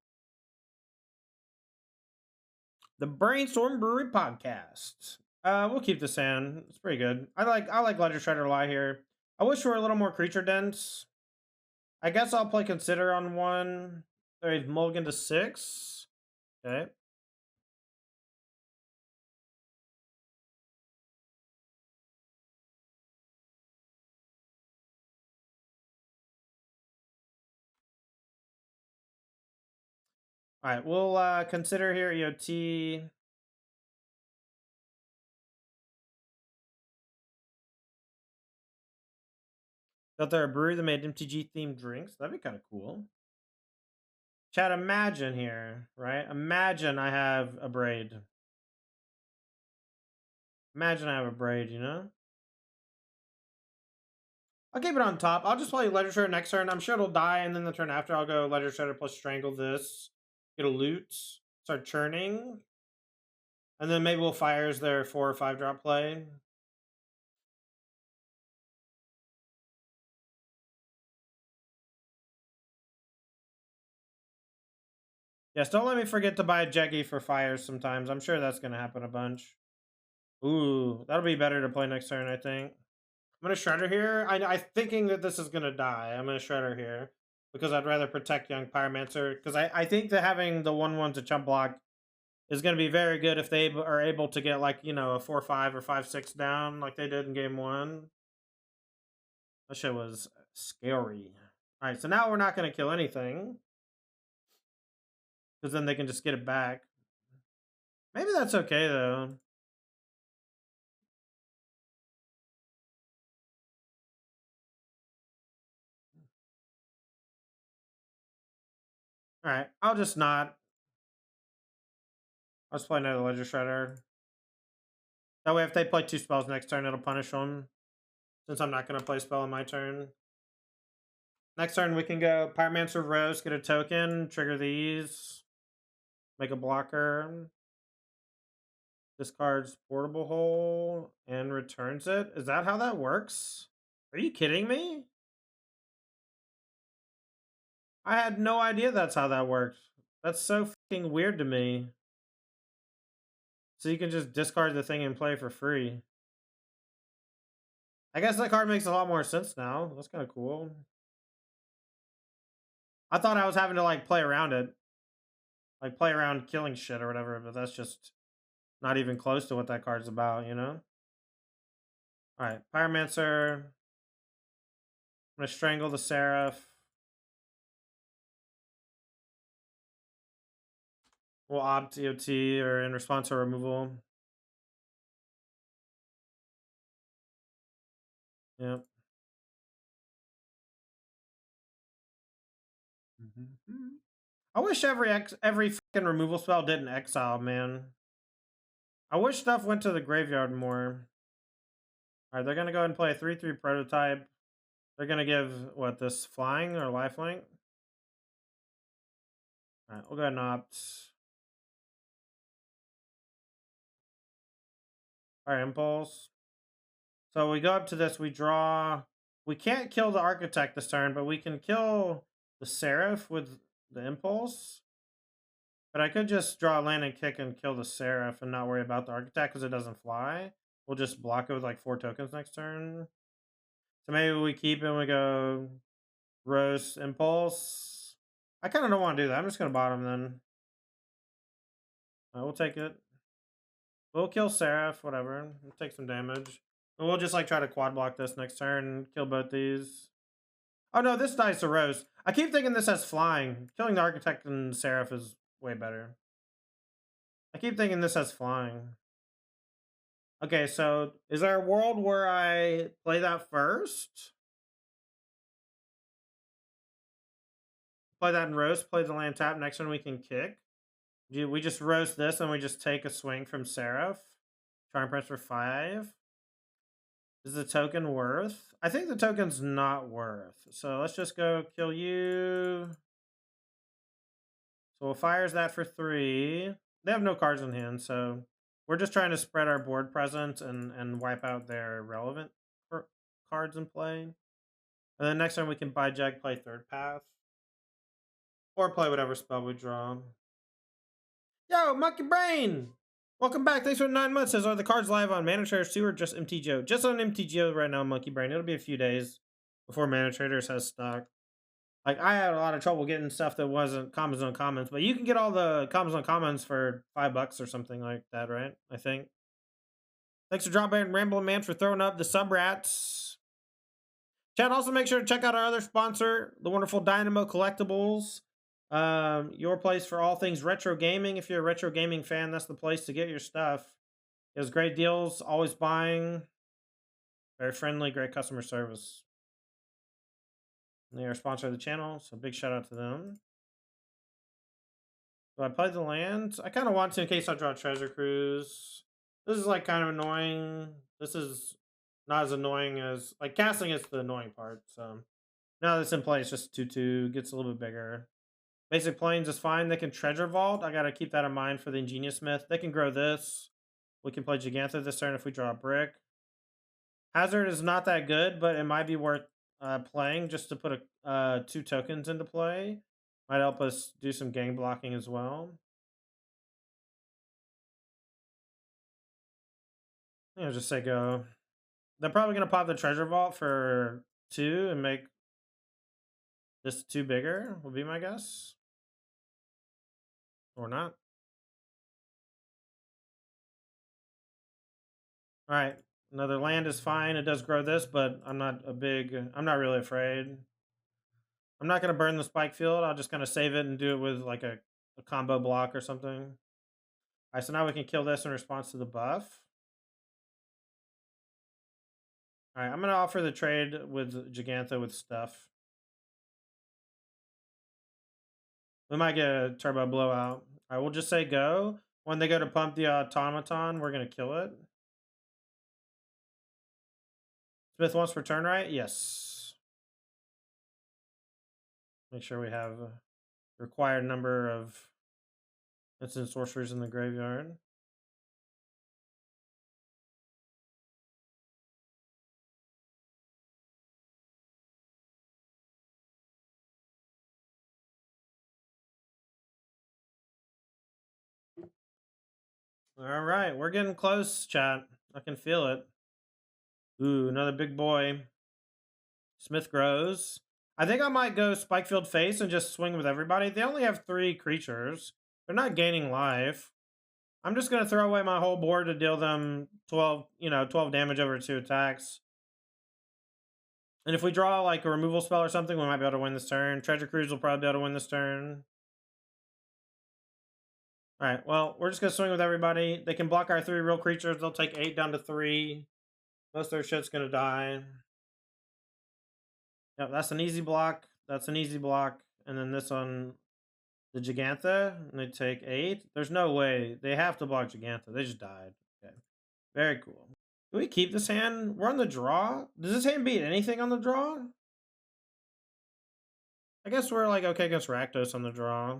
The Brainstorm Brewery podcast. We'll keep this in. It's pretty good. I like Ledger Shredder Lie here. I wish we were a little more creature dense. I guess I'll play Consider on 1. There's Mulligan to 6. Okay. Alright, we'll consider here EOT. Thought they're a brewery that made MTG themed drinks. That'd be kind of cool. Chat, imagine here, right? Imagine I have a braid. Imagine I have a braid, you know? I'll keep it on top. I'll just play Ledger Shredder next turn. I'm sure it'll die, and then the turn after I'll go Ledger Shredder plus Strangle this. Get a loot. Start churning. And then maybe we'll fires their 4 or 5 drop play. Yes, don't let me forget to buy a Jeggy for fires sometimes. I'm sure that's going to happen a bunch. Ooh, that'll be better to play next turn, I think. I'm going to Shredder here. I'm thinking that this is going to die. I'm going to Shredder here. Because I'd rather protect young Pyromancer. Because I think that having the 1/1 to chump block is going to be very good if they are able to get, like, you know, a 4/5 or 5/6 down like they did in game 1. That shit was scary. Alright, so now we're not going to kill anything. Because then they can just get it back. Maybe that's okay, though. Alright, I'll just not. I'll just play another Ledger Shredder. That way, if they play 2 spells next turn, it'll punish them. Since I'm not going to play a spell on my turn. Next turn, we can go Pyromancer Roast, get a token, trigger these. Make a blocker. Discards Portable Hole and returns it. Is that how that works? Are you kidding me? I had no idea that's how that worked. That's so fucking weird to me. So you can just discard the thing and play for free. I guess that card makes a lot more sense now. That's kind of cool. I thought I was having to like play around it. Like play around killing shit or whatever, but that's just not even close to what that card's about, you know? Alright, Pyromancer. I'm gonna strangle the Seraph. We'll opt EOT or in response to removal. Yep. I wish every fucking removal spell didn't exile, man. I wish stuff went to the graveyard more. Alright, they're gonna go ahead and play a 3/3 prototype. They're gonna give what, this flying or lifelink? Alright, we'll go ahead and opt. Alright, impulse. So we go up to this, we draw. We can't kill the architect this turn, but we can kill the Seraph with the impulse. But I could just draw a land and kick and kill the Seraph and not worry about the architect because it doesn't fly. We'll just block it with like 4 tokens next turn. So maybe we keep it and we go roast impulse. I kind of don't want to do that. I'm just going to bottom then. We'll take it. We'll kill Seraph, whatever. We'll take some damage. And we'll just like try to quad block this next turn and kill both these. Oh no, this dies to roast. I keep thinking this has flying. Killing the architect and Seraph is way better. I keep thinking this has flying. Okay, so is there a world where I play that first? Play that in roast, play the land tap, next one we can kick. We just roast this and we just take a swing from Seraph. Try and press for 5. Is the token worth? I think the token's not worth. So let's just go kill you. So we'll fires that for 3. They have no cards in hand, so we're just trying to spread our board presence and wipe out their relevant cards in play. And then next time we can buy Jag, play third path. Or play whatever spell we draw. Yo, Monkey Brain! Welcome back. Thanks for 9 months. Says, are the cards live on Mana Traders 2 or just MTGO? Just on MTGO right now, Monkey Brain. It'll be a few days before Mana Traders has stock. Like, I had a lot of trouble getting stuff that wasn't commons on commons, but you can get all the commons on commons for $5 or something like that, right? I think. Thanks to Dropbear and Rambling Man for throwing up the sub rats. Chat, also make sure to check out our other sponsor, the wonderful Dynamo Collectibles. Your place for all things retro gaming. If you're a retro gaming fan, that's the place to get your stuff. It has great deals, always buying. Very friendly, great customer service. They are a sponsor of the channel, so big shout out to them. Do I play the land? I kind of want to in case I draw Treasure Cruise. This is like kind of annoying. This is not as annoying as like casting is the annoying part. So now that's in play, it's just 2/2, gets a little bit bigger. Basic Plains is fine. They can Treasure Vault. I gotta keep that in mind for the Ingenious Smith. They can grow this. We can play Gigantha this turn if we draw a brick. Hazard is not that good, but it might be worth playing just to put 2 tokens into play. Might help us do some gang blocking as well. I'll just say go. They're probably going to pop the Treasure Vault for 2 and make this 2 bigger, would be my guess. Or not. Alright, another land is fine. It does grow this, but I'm not really afraid. I'm not going to burn the Spike Field. I'll just kind of save it and do it with like a combo block or something. Alright, so now we can kill this in response to the buff. Alright, I'm going to offer the trade with Gigantha with stuff. We might get a turbo blowout. Alright, we'll just say go. When they go to pump the automaton, we're going to kill it. Smith wants for turn right? Yes. Make sure we have the required number of instant sorcerers in the graveyard. All right, we're getting close, chat. I can feel it. Ooh, another big boy. Smith grows. I think I might go Spikefield Face and just swing with everybody. They only have 3 creatures. They're not gaining life. I'm just gonna throw away my whole board to deal them 12, 12 damage over 2 attacks. And if we draw like a removal spell or something, we might be able to win this turn. Treasure Cruise will probably be able to win this turn. All right, well, we're just gonna swing with everybody. They can block our 3 real creatures. They'll take 8 down to 3. Most of their shit's gonna die. Yep, that's an easy block. That's an easy block. And then this one, the Gigantha, and they take 8. There's no way. They have to block Gigantha. They just died. Okay. Very cool. Do we keep this hand? We're on the draw. Does this hand beat anything on the draw? I guess we're like okay against Rakdos on the draw.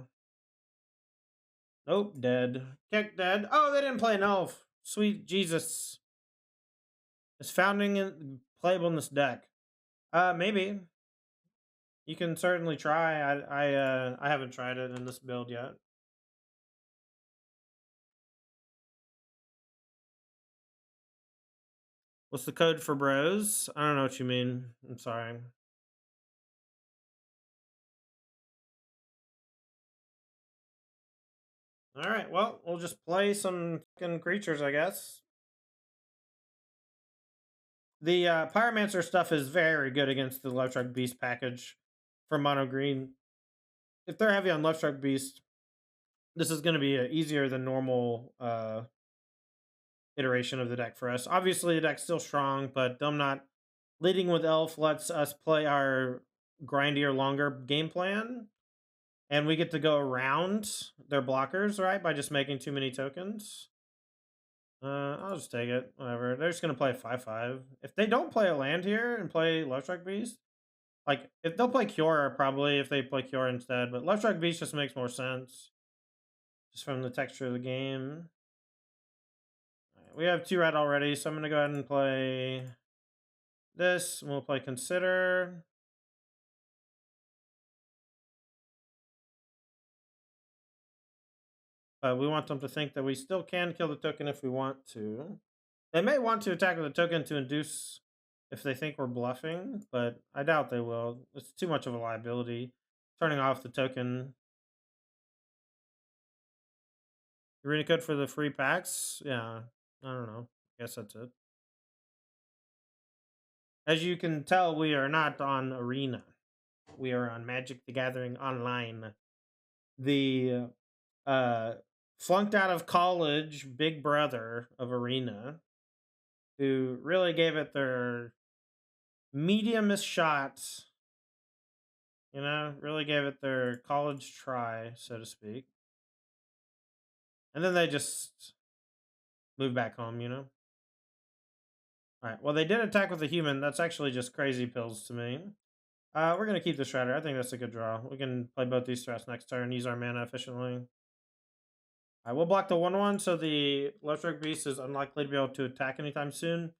Nope, dead. Kick dead. Oh, they didn't play an elf. Sweet Jesus. It's founding and playable in this deck. Maybe. You can certainly try. I haven't tried it in this build yet. What's the code for bros? I don't know what you mean. I'm sorry. All right, well, we'll just play some fucking creatures, I guess. The Pyromancer stuff is very good against the Left Shark Beast package for mono green. If they're heavy on Left Shark Beast, this is going to be easier than normal iteration of the deck for us. Obviously, the deck's still strong, but them not leading with Elf lets us play our grindier, longer game plan. And we get to go around their blockers, right? By just making too many tokens. I'll just take it. Whatever. They're just going to play 5/5. If they don't play a land here and play Left Shark Beast, like, if they'll play Cure, probably, if they play Cure instead. But Left Shark Beast just makes more sense. Just from the texture of the game. Right, we have 2 red already, so I'm going to go ahead and play this. And we'll play Consider. But we want them to think that we still can kill the token if we want to. They may want to attack with a token to induce if they think we're bluffing, but I doubt they will. It's too much of a liability. Turning off the token. Arena code for the free packs? Yeah, I don't know. I guess that's it. As you can tell, we are not on Arena. We are on Magic the Gathering Online. The flunked out of college big brother of Arena, who really gave it their mediumest shots, really gave it their college try, so to speak. And then they just moved back home, All right, well, they did attack with a human. That's actually just crazy pills to me. We're going to keep the Shredder. I think that's a good draw. We can play both these threats next turn, use our mana efficiently. I will block the 1/1, so the Left Shark Beast is unlikely to be able to attack anytime soon.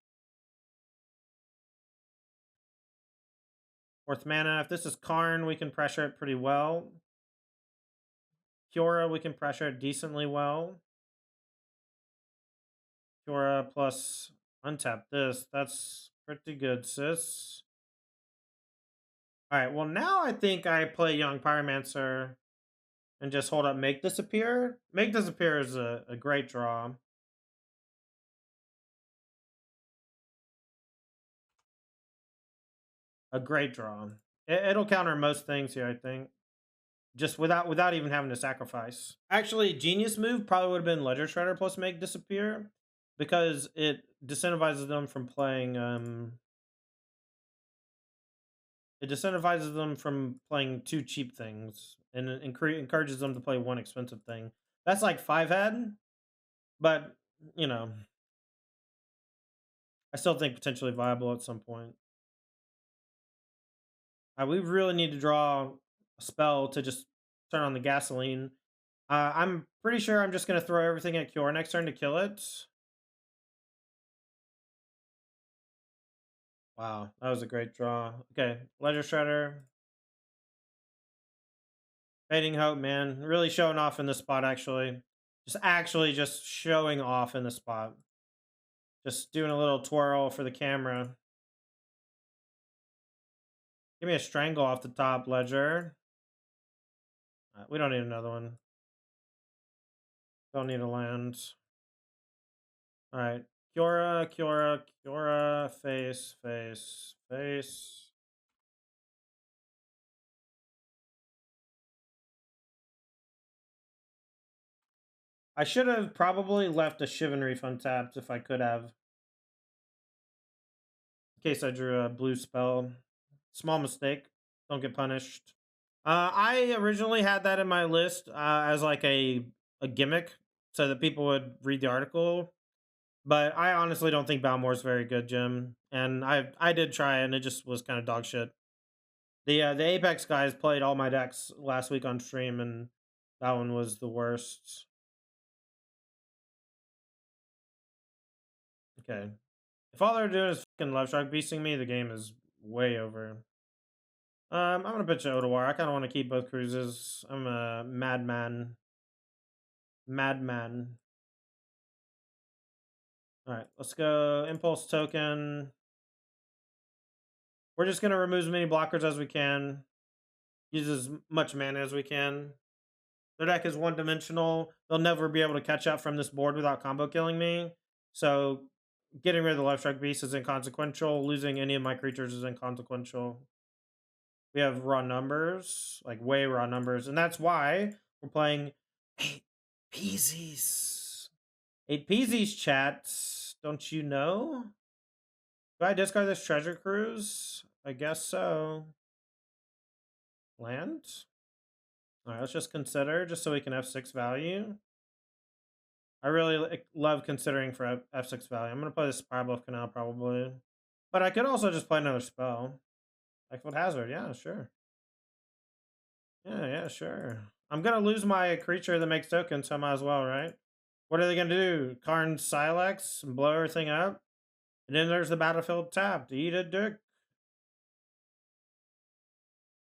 4th mana. If this is Karn, we can pressure it pretty well. Kiora, we can pressure it decently well. Kiora plus untap this. That's pretty good, sis. All right, well, now I think I play Young Pyromancer and just hold up Make Disappear. Make Disappear is a great draw. A great draw. It'll counter most things here, I think. Just without even having to sacrifice. Actually, genius move probably would have been Ledger Shredder plus Make Disappear, because it disincentivizes them from playing it disincentivizes them from playing 2 cheap things, and it encourages them to play 1 expensive thing. That's like 5 head, but I still think potentially viable at some point. We really need to draw a spell to just turn on the gasoline. I'm pretty sure I'm just going to throw everything at Cure next turn to kill it. Wow, that was a great draw. Okay, Ledger Shredder. Fading Hope, man. Really showing off in this spot, actually. Just actually just showing off in the spot. Just doing a little twirl for the camera. Give me a strangle off the top, Ledger. We don't need another one. Don't need a land. All right. Kiora, Kiora, Kiora, face, face, face. I should have probably left a Chivalry untapped if I could have. In case I drew a blue spell. Small mistake. Don't get punished. I originally had that in my list as like a gimmick so that people would read the article. But I honestly don't think Balmore's very good, Jim. And I did try it, and it just was kind of dog shit. The Apex guys played all my decks last week on stream, and that one was the worst. Okay. If all they're doing is fucking left shark beasting me, the game is way over. I'm gonna pitch Odawar. I kind of want to keep both cruises. I'm a madman. Madman. All right, let's go. Impulse token. We're just gonna remove as many blockers as we can. Use as much mana as we can. Their deck is one-dimensional. They'll never be able to catch up from this board without combo killing me. So getting rid of the left strike beast is inconsequential. Losing any of my creatures is inconsequential. We have raw numbers, like way raw numbers. And that's why we're playing 8 Peasies. 8 Peasies, chat. Don't you know? Do I discard this treasure cruise? I guess so. Land? All right, let's just consider, just so we can F6 value. I really love considering for F6 value. I'm going to play the Spiral Bluff Canal probably. But I could also just play another spell. Like what Hazard, yeah, sure. Yeah, sure. I'm going to lose my creature that makes tokens, so I might as well, right? What are they going to do? Karn Silex and blow everything up? And then there's the battlefield tapped. Eat a dick.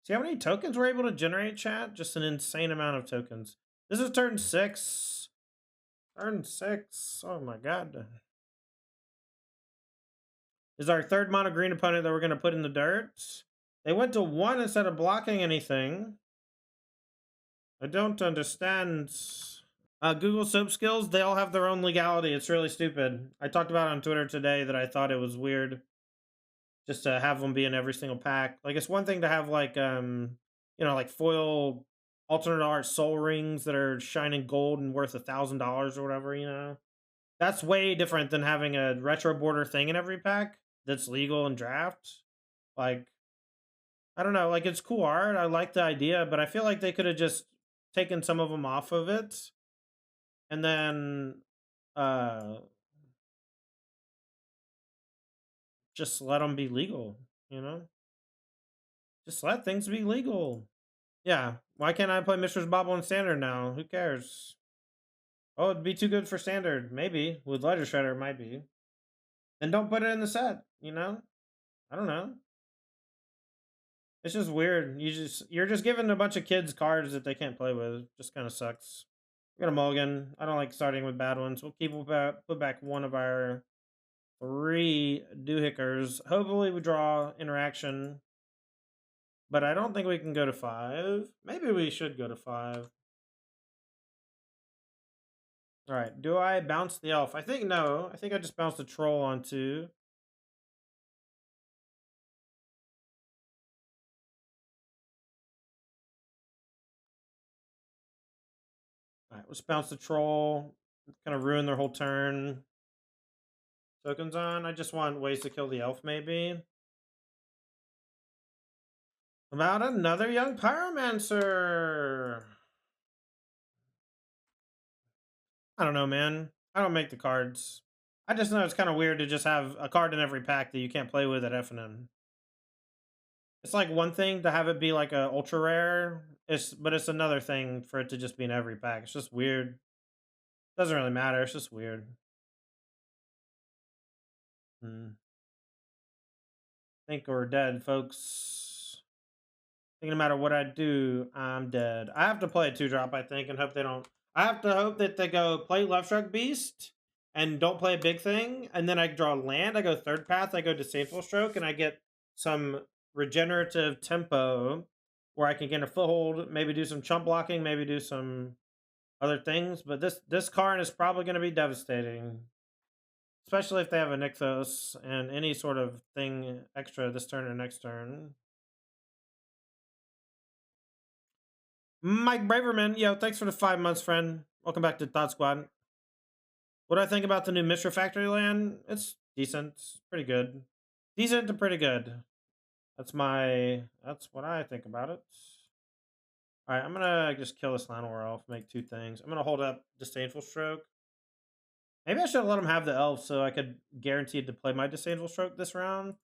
See how many tokens we're able to generate, chat? Just an insane amount of tokens. This is turn 6. Turn 6. Oh my god. This is our third mono green opponent that we're going to put in the dirt. They went to 1 instead of blocking anything. I don't understand. Google soap skills, they all have their own legality. It's really stupid. I talked about it on Twitter today that I thought it was weird just to have them be in every single pack. Like, it's one thing to have, like, like foil alternate art soul rings that are shining gold and worth $1,000 or whatever, you know? That's way different than having a retro border thing in every pack that's legal in draft. Like, I don't know, like, it's cool art. I like the idea, but I feel like they could have just taken some of them off of it and then just let them be legal, you know? Just let things be legal. Yeah, why can't I play Mistress Bobble in Standard now? Who cares? Oh, it'd be too good for Standard. Maybe. With Ledger Shredder, it might be. Then don't put it in the set, you know? I don't know. It's just weird. You're just giving a bunch of kids cards that they can't play with. Just kind of sucks. We got a mulligan. I don't like starting with bad ones. We'll put back one of our 3 doohickers. Hopefully we draw interaction. But I don't think we can go to 5. Maybe we should go to 5. All right. Do I bounce the elf? I think no. I think I just bounced the troll on 2. All right. Let's bounce the troll. Kind of ruin their whole turn. Tokens on. I just want ways to kill the elf, maybe. About another young pyromancer. I don't know, man. I don't make the cards. I just know it's kind of weird to just have a card in every pack that you can't play with at FNM. It's like one thing to have it be like a ultra rare, but it's another thing for it to just be in every pack. It's just weird. Doesn't really matter. It's just weird. Think we're dead, folks. I think no matter what I do, I'm dead. I have to play a 2-drop, I think, and hope they don't I have to hope that they go play Love Struck Beast and don't play a big thing, and then I draw land. I go third path. I go Disdainful Stroke, and I get some regenerative tempo where I can get a foothold, maybe do some chump blocking, maybe do some other things. But this Karn is probably going to be devastating, especially if they have a Nykthos and any sort of thing extra this turn or next turn. Mike Braverman, yo, thanks for the 5 months, friend. Welcome back to Thought Squad. What do I think about the new Mishra Factory land? It's decent. It's pretty good. Decent to pretty good. That's what I think about it. Alright, I'm gonna just kill this land or elf, make 2 things. I'm gonna hold up Disdainful Stroke. Maybe I should have let him have the elf so I could guarantee to play my Disdainful Stroke this round.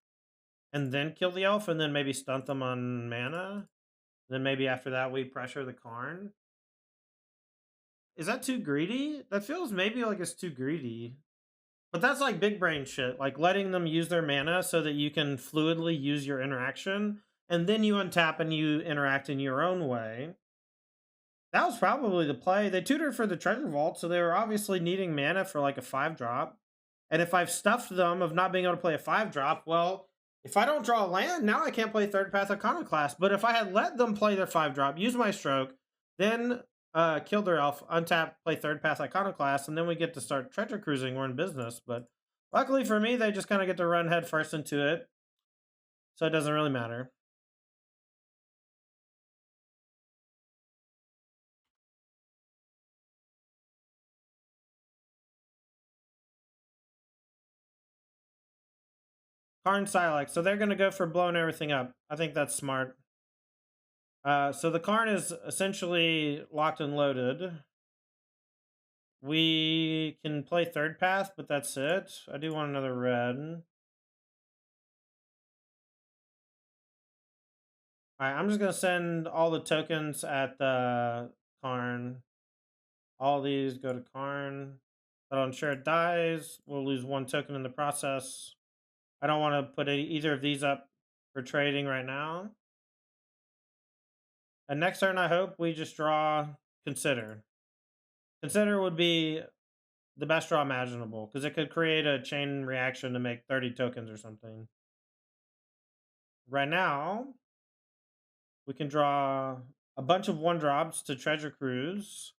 And then kill the elf and then maybe stunt them on mana. Then maybe after that we pressure the Karn. Is that too greedy? That feels maybe like it's too greedy. But that's like big brain shit, like letting them use their mana so that you can fluidly use your interaction, and then you untap and you interact in your own way. That was probably the play. They tutored for the treasure vault, so they were obviously needing mana for like a 5-drop. And if I've stuffed them of not being able to play a 5-drop, well, if I don't draw a land, now I can't play Third Path Iconoclast. But if I had let them play their 5-drop, use my stroke, then kill their elf, untap, play Third Path Iconoclast, and then we get to start treasure cruising, we're in business. But luckily for me, they just kind of get to run head first into it. So it doesn't really matter. Karn Silex. So they're going to go for blowing everything up. I think that's smart. So the Karn is essentially locked and loaded. We can play third path, but that's it. I do want another red. Alright, I'm just going to send all the tokens at the Karn. All these go to Karn. That'll ensure it dies. We'll lose 1 token in the process. I don't want to put either of these up for trading right now. And next turn, I hope we just draw Consider. Consider would be the best draw imaginable, because it could create a chain reaction to make 30 tokens or something. Right now, we can draw a bunch of 1-drops to Treasure Cruise,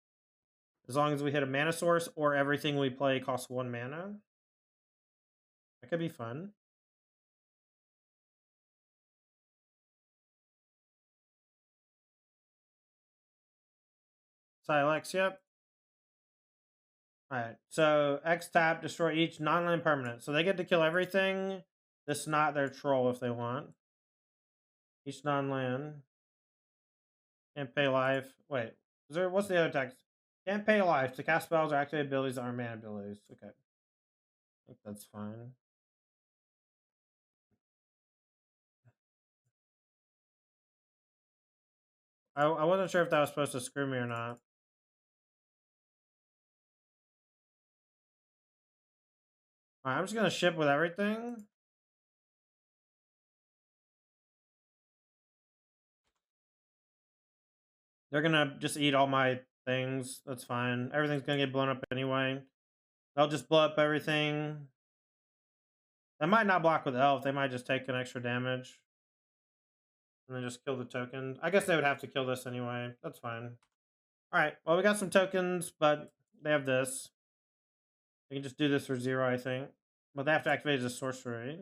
as long as we hit a mana source or everything we play costs 1 mana. That could be fun. Silex, yep. Alright, so X tap, destroy each non-land permanent. So they get to kill everything that's not their troll if they want. Each non-land. Can't pay life. Wait, what's the other text? Can't pay life to cast spells or activate abilities that aren't mana abilities. Okay. I think that's fine. I wasn't sure if that was supposed to screw me or not. Alright, I'm just gonna ship with everything. They're gonna just eat all my things. That's fine. Everything's gonna get blown up anyway. They'll just blow up everything. They might not block with elf. They might just take an extra damage. And then just kill the token. I guess they would have to kill this anyway. That's fine. Alright, well, we got some tokens, but they have this. We can just do this for 0, I think. But they have to activate as a sorcery.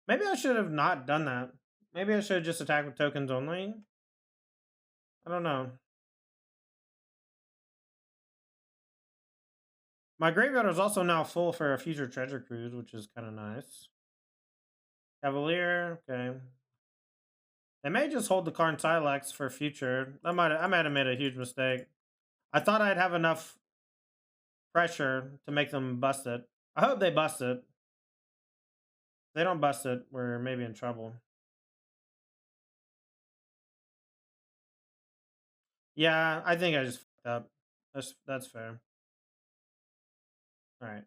Maybe I should have not done that. Maybe I should have just attacked with tokens only. I don't know. My graveyard is also now full for a future treasure cruise, which is kind of nice. Cavalier, okay. They may just hold the Karn Silex for future. I might have made a huge mistake. I thought I'd have enough pressure to make them bust it. I hope they bust it. If they don't bust it, we're maybe in trouble. Yeah, I think I just fucked up. That's fair. All right.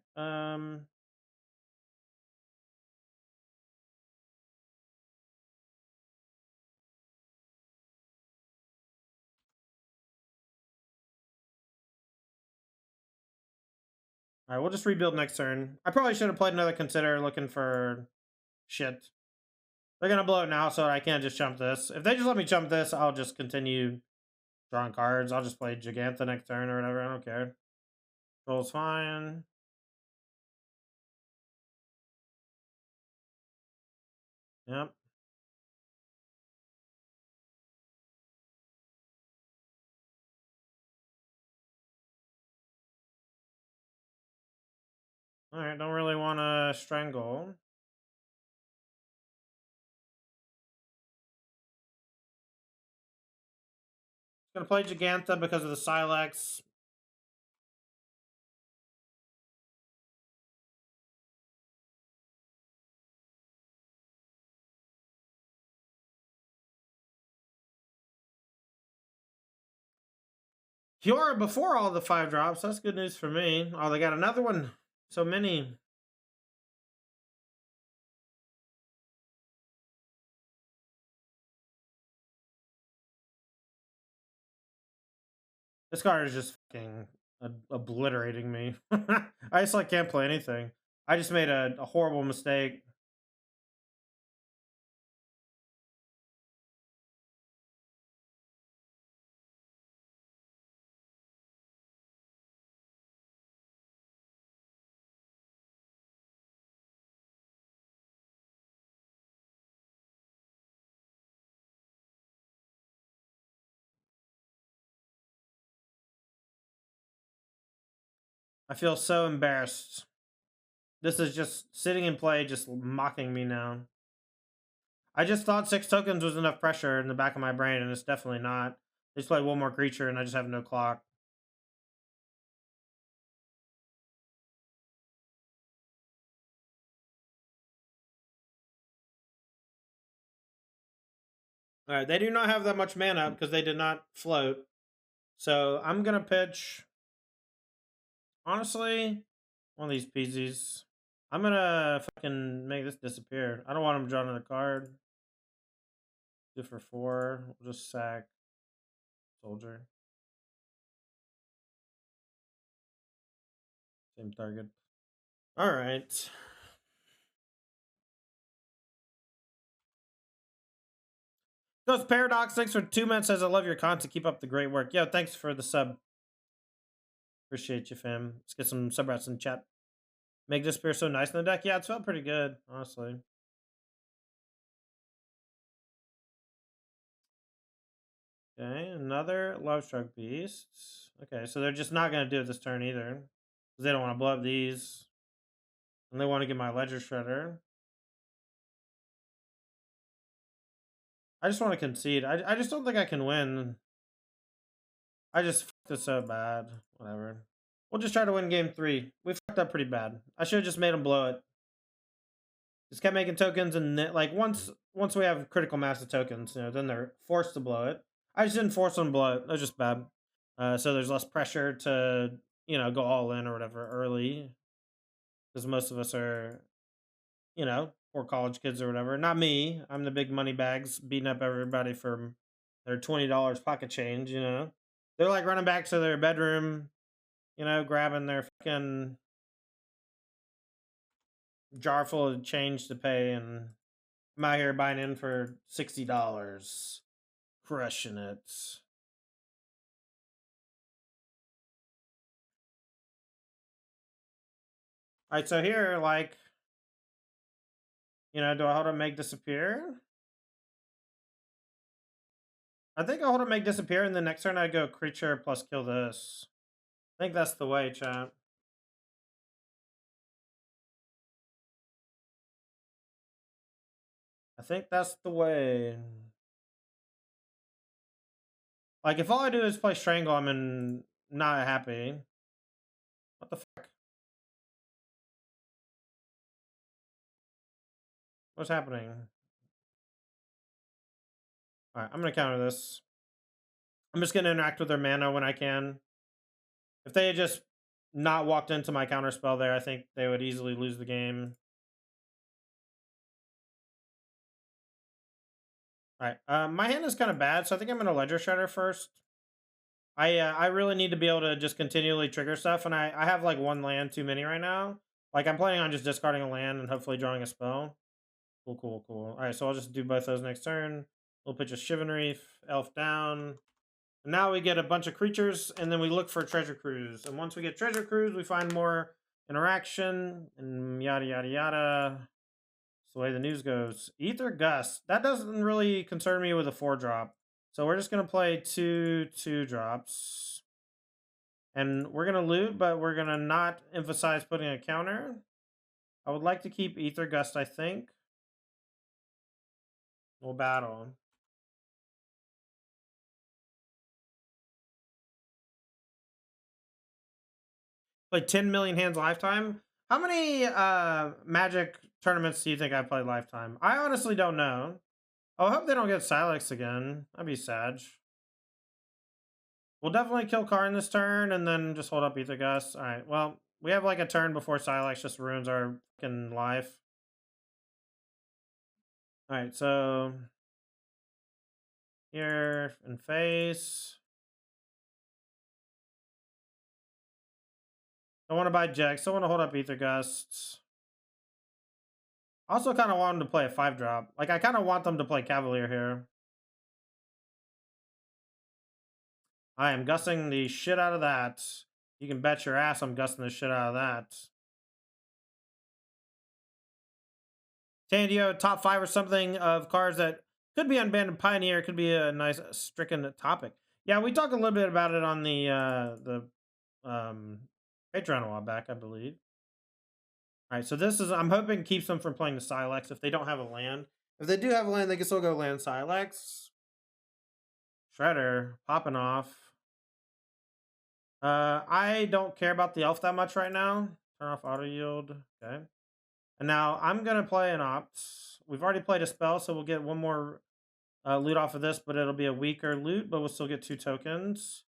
Alright, we'll just rebuild next turn. I probably should have played another Consider looking for shit. They're gonna blow it now, so I can't just jump this. If they just let me jump this, I'll just continue drawing cards. I'll just play Giganta next turn or whatever. I don't care. Roll's fine. Yep. Alright, don't really want to strangle. Gonna play Giganta because of the Silex. Fiora before all the 5 drops. That's good news for me. Oh, they got another one. So many. This card is just fucking obliterating me. I just like can't play anything. I just made a horrible mistake. I feel so embarrassed. This is just sitting in play, just mocking me now. I just thought 6 tokens was enough pressure in the back of my brain, and it's definitely not. They just play one more creature, and I just have no clock. All right, they do not have that much mana because they did not float. So I'm gonna pitch. Honestly, one of these peasies. I'm gonna fucking make this disappear. I don't want him drawing another card. 2 for 4. We'll just sack Soldier. Same target. All right. Ghost Paradox, thanks for 2 minutes. Says I love your content. Keep up the great work. Yo, thanks for the sub. Appreciate you, fam. Let's get some sub rats in chat. Make disappear so nice in the deck. Yeah, it's felt pretty good, honestly. Okay, another Love Struck Beast. Okay, so they're just not going to do it this turn either. Because they don't want to blow up these. And they want to get my Ledger Shredder. I just want to concede. I just don't think I can win. I just fucked it so bad. Whatever. We'll just try to win game 3. We fucked up pretty bad. I should have just made them blow it. Just kept making tokens, and like once we have critical mass of tokens, you know, then they're forced to blow it. I just didn't force them to blow it. That was just bad. So there's less pressure to, you know, go all in or whatever early. Because most of us are, you know, poor college kids or whatever. Not me. I'm the big money bags beating up everybody for their $20 pocket change, you know. They're like running back to their bedroom, you know, grabbing their fucking jar full of change to pay, and I'm out here buying in for $60. Crushing it. Alright, so here, like, you know, do I hold up make disappear? I think I hold up make disappear, and the next turn I go creature plus kill this. I think that's the way, chat. I think that's the way. Like, if all I do is play Strangle, I'm not happy. What the fuck? What's happening? Alright, I'm gonna counter this. I'm just gonna interact with their mana when I can. If they had just not walked into my counter spell there, I think they would easily lose the game. Alright, my hand is kind of bad, so I think I'm gonna Ledger Shredder first. I really need to be able to just continually trigger stuff, and I have like one land too many right now. Like I'm planning on just discarding a land and hopefully drawing a spell. Cool, cool, cool. All right, so I'll just do both those next turn. We'll pitch a Shivan Reef, Elf down. And now we get a bunch of creatures, and then we look for Treasure Cruise. And once we get Treasure Cruise, we find more interaction, and yada, yada, yada. That's the way the news goes. Ether Gust. That doesn't really concern me with a 4-drop. So we're just going to play 2 2-drops. And we're going to loot, but we're going to not emphasize putting a counter. I would like to keep Ether Gust, I think. We'll battle. Like 10 million hands lifetime. How many Magic tournaments do you think I played lifetime? I honestly don't know. Oh, I hope they don't get Silex again. That'd be sad. We'll definitely kill Karn this turn and then just hold up Ether Gust. All right, well, we have like a turn before Silex just ruins our fucking life. All right, so here in face. Don't want to buy Jax. Don't want to hold up Ether Gusts. Also kind of want them to play a 5-drop. Like, I kind of want them to play Cavalier here. I am gussing the shit out of that. You can bet your ass I'm gussing the shit out of that. Tandio, top 5 or something of cards that could be unbanned Pioneer. Could be a nice stricken topic. Yeah, we talked a little bit about it on the Patreon a while back, I believe. All right, so this is, I'm hoping keeps them from playing the Silex if they don't have a land. If they do have a land, they can still go land Silex. Shredder, popping off. I don't care about the elf that much right now. Turn off auto yield. Okay. And now I'm going to play an opt. We've already played a spell, so we'll get one more loot off of this, but it'll be a weaker loot, but we'll still get 2 tokens.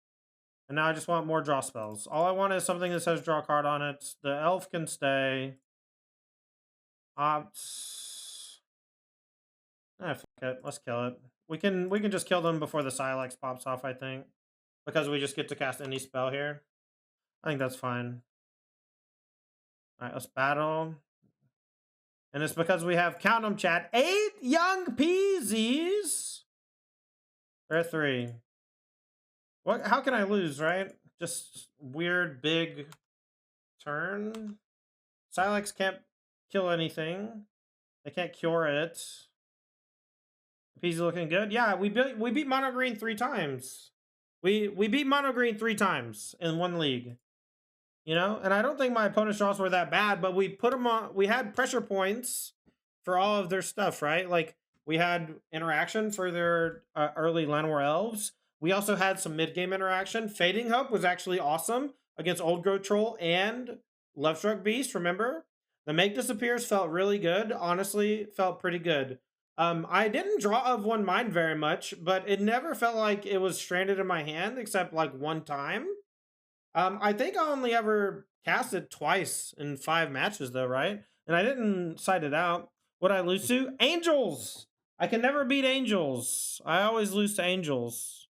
And now I just want more draw spells. All I want is something that says draw a card on it. The elf can stay. Opts. Fuck it. Let's kill it. We can just kill them before the Silex pops off, I think. Because we just get to cast any spell here. I think that's fine. Alright, let's battle. And it's because we have, count them, chat, 8 young peasies. They're 3. What? How can I lose, right? Just weird big turn. Silex can't kill anything. They can't cure it. Peasy looking good. Yeah, we beat Mono Green 3 times. We beat Mono Green 3 times in one league. You know, and I don't think my opponent's draws were that bad, but we put them on. We had pressure points for all of their stuff, right? Like we had interaction for their early Llanowar Elves. We also had some mid-game interaction. Fading Hope was actually awesome against Old Growth Troll and Lovestruck Beast. Remember, the Make Disappears felt really good. Honestly, felt pretty good. I didn't draw of One Mind very much, but it never felt like it was stranded in my hand except like one time. I think I only ever cast it twice in 5 matches though, right? And I didn't cite it out. What I lose to? Angels! I can never beat Angels. I always lose to Angels.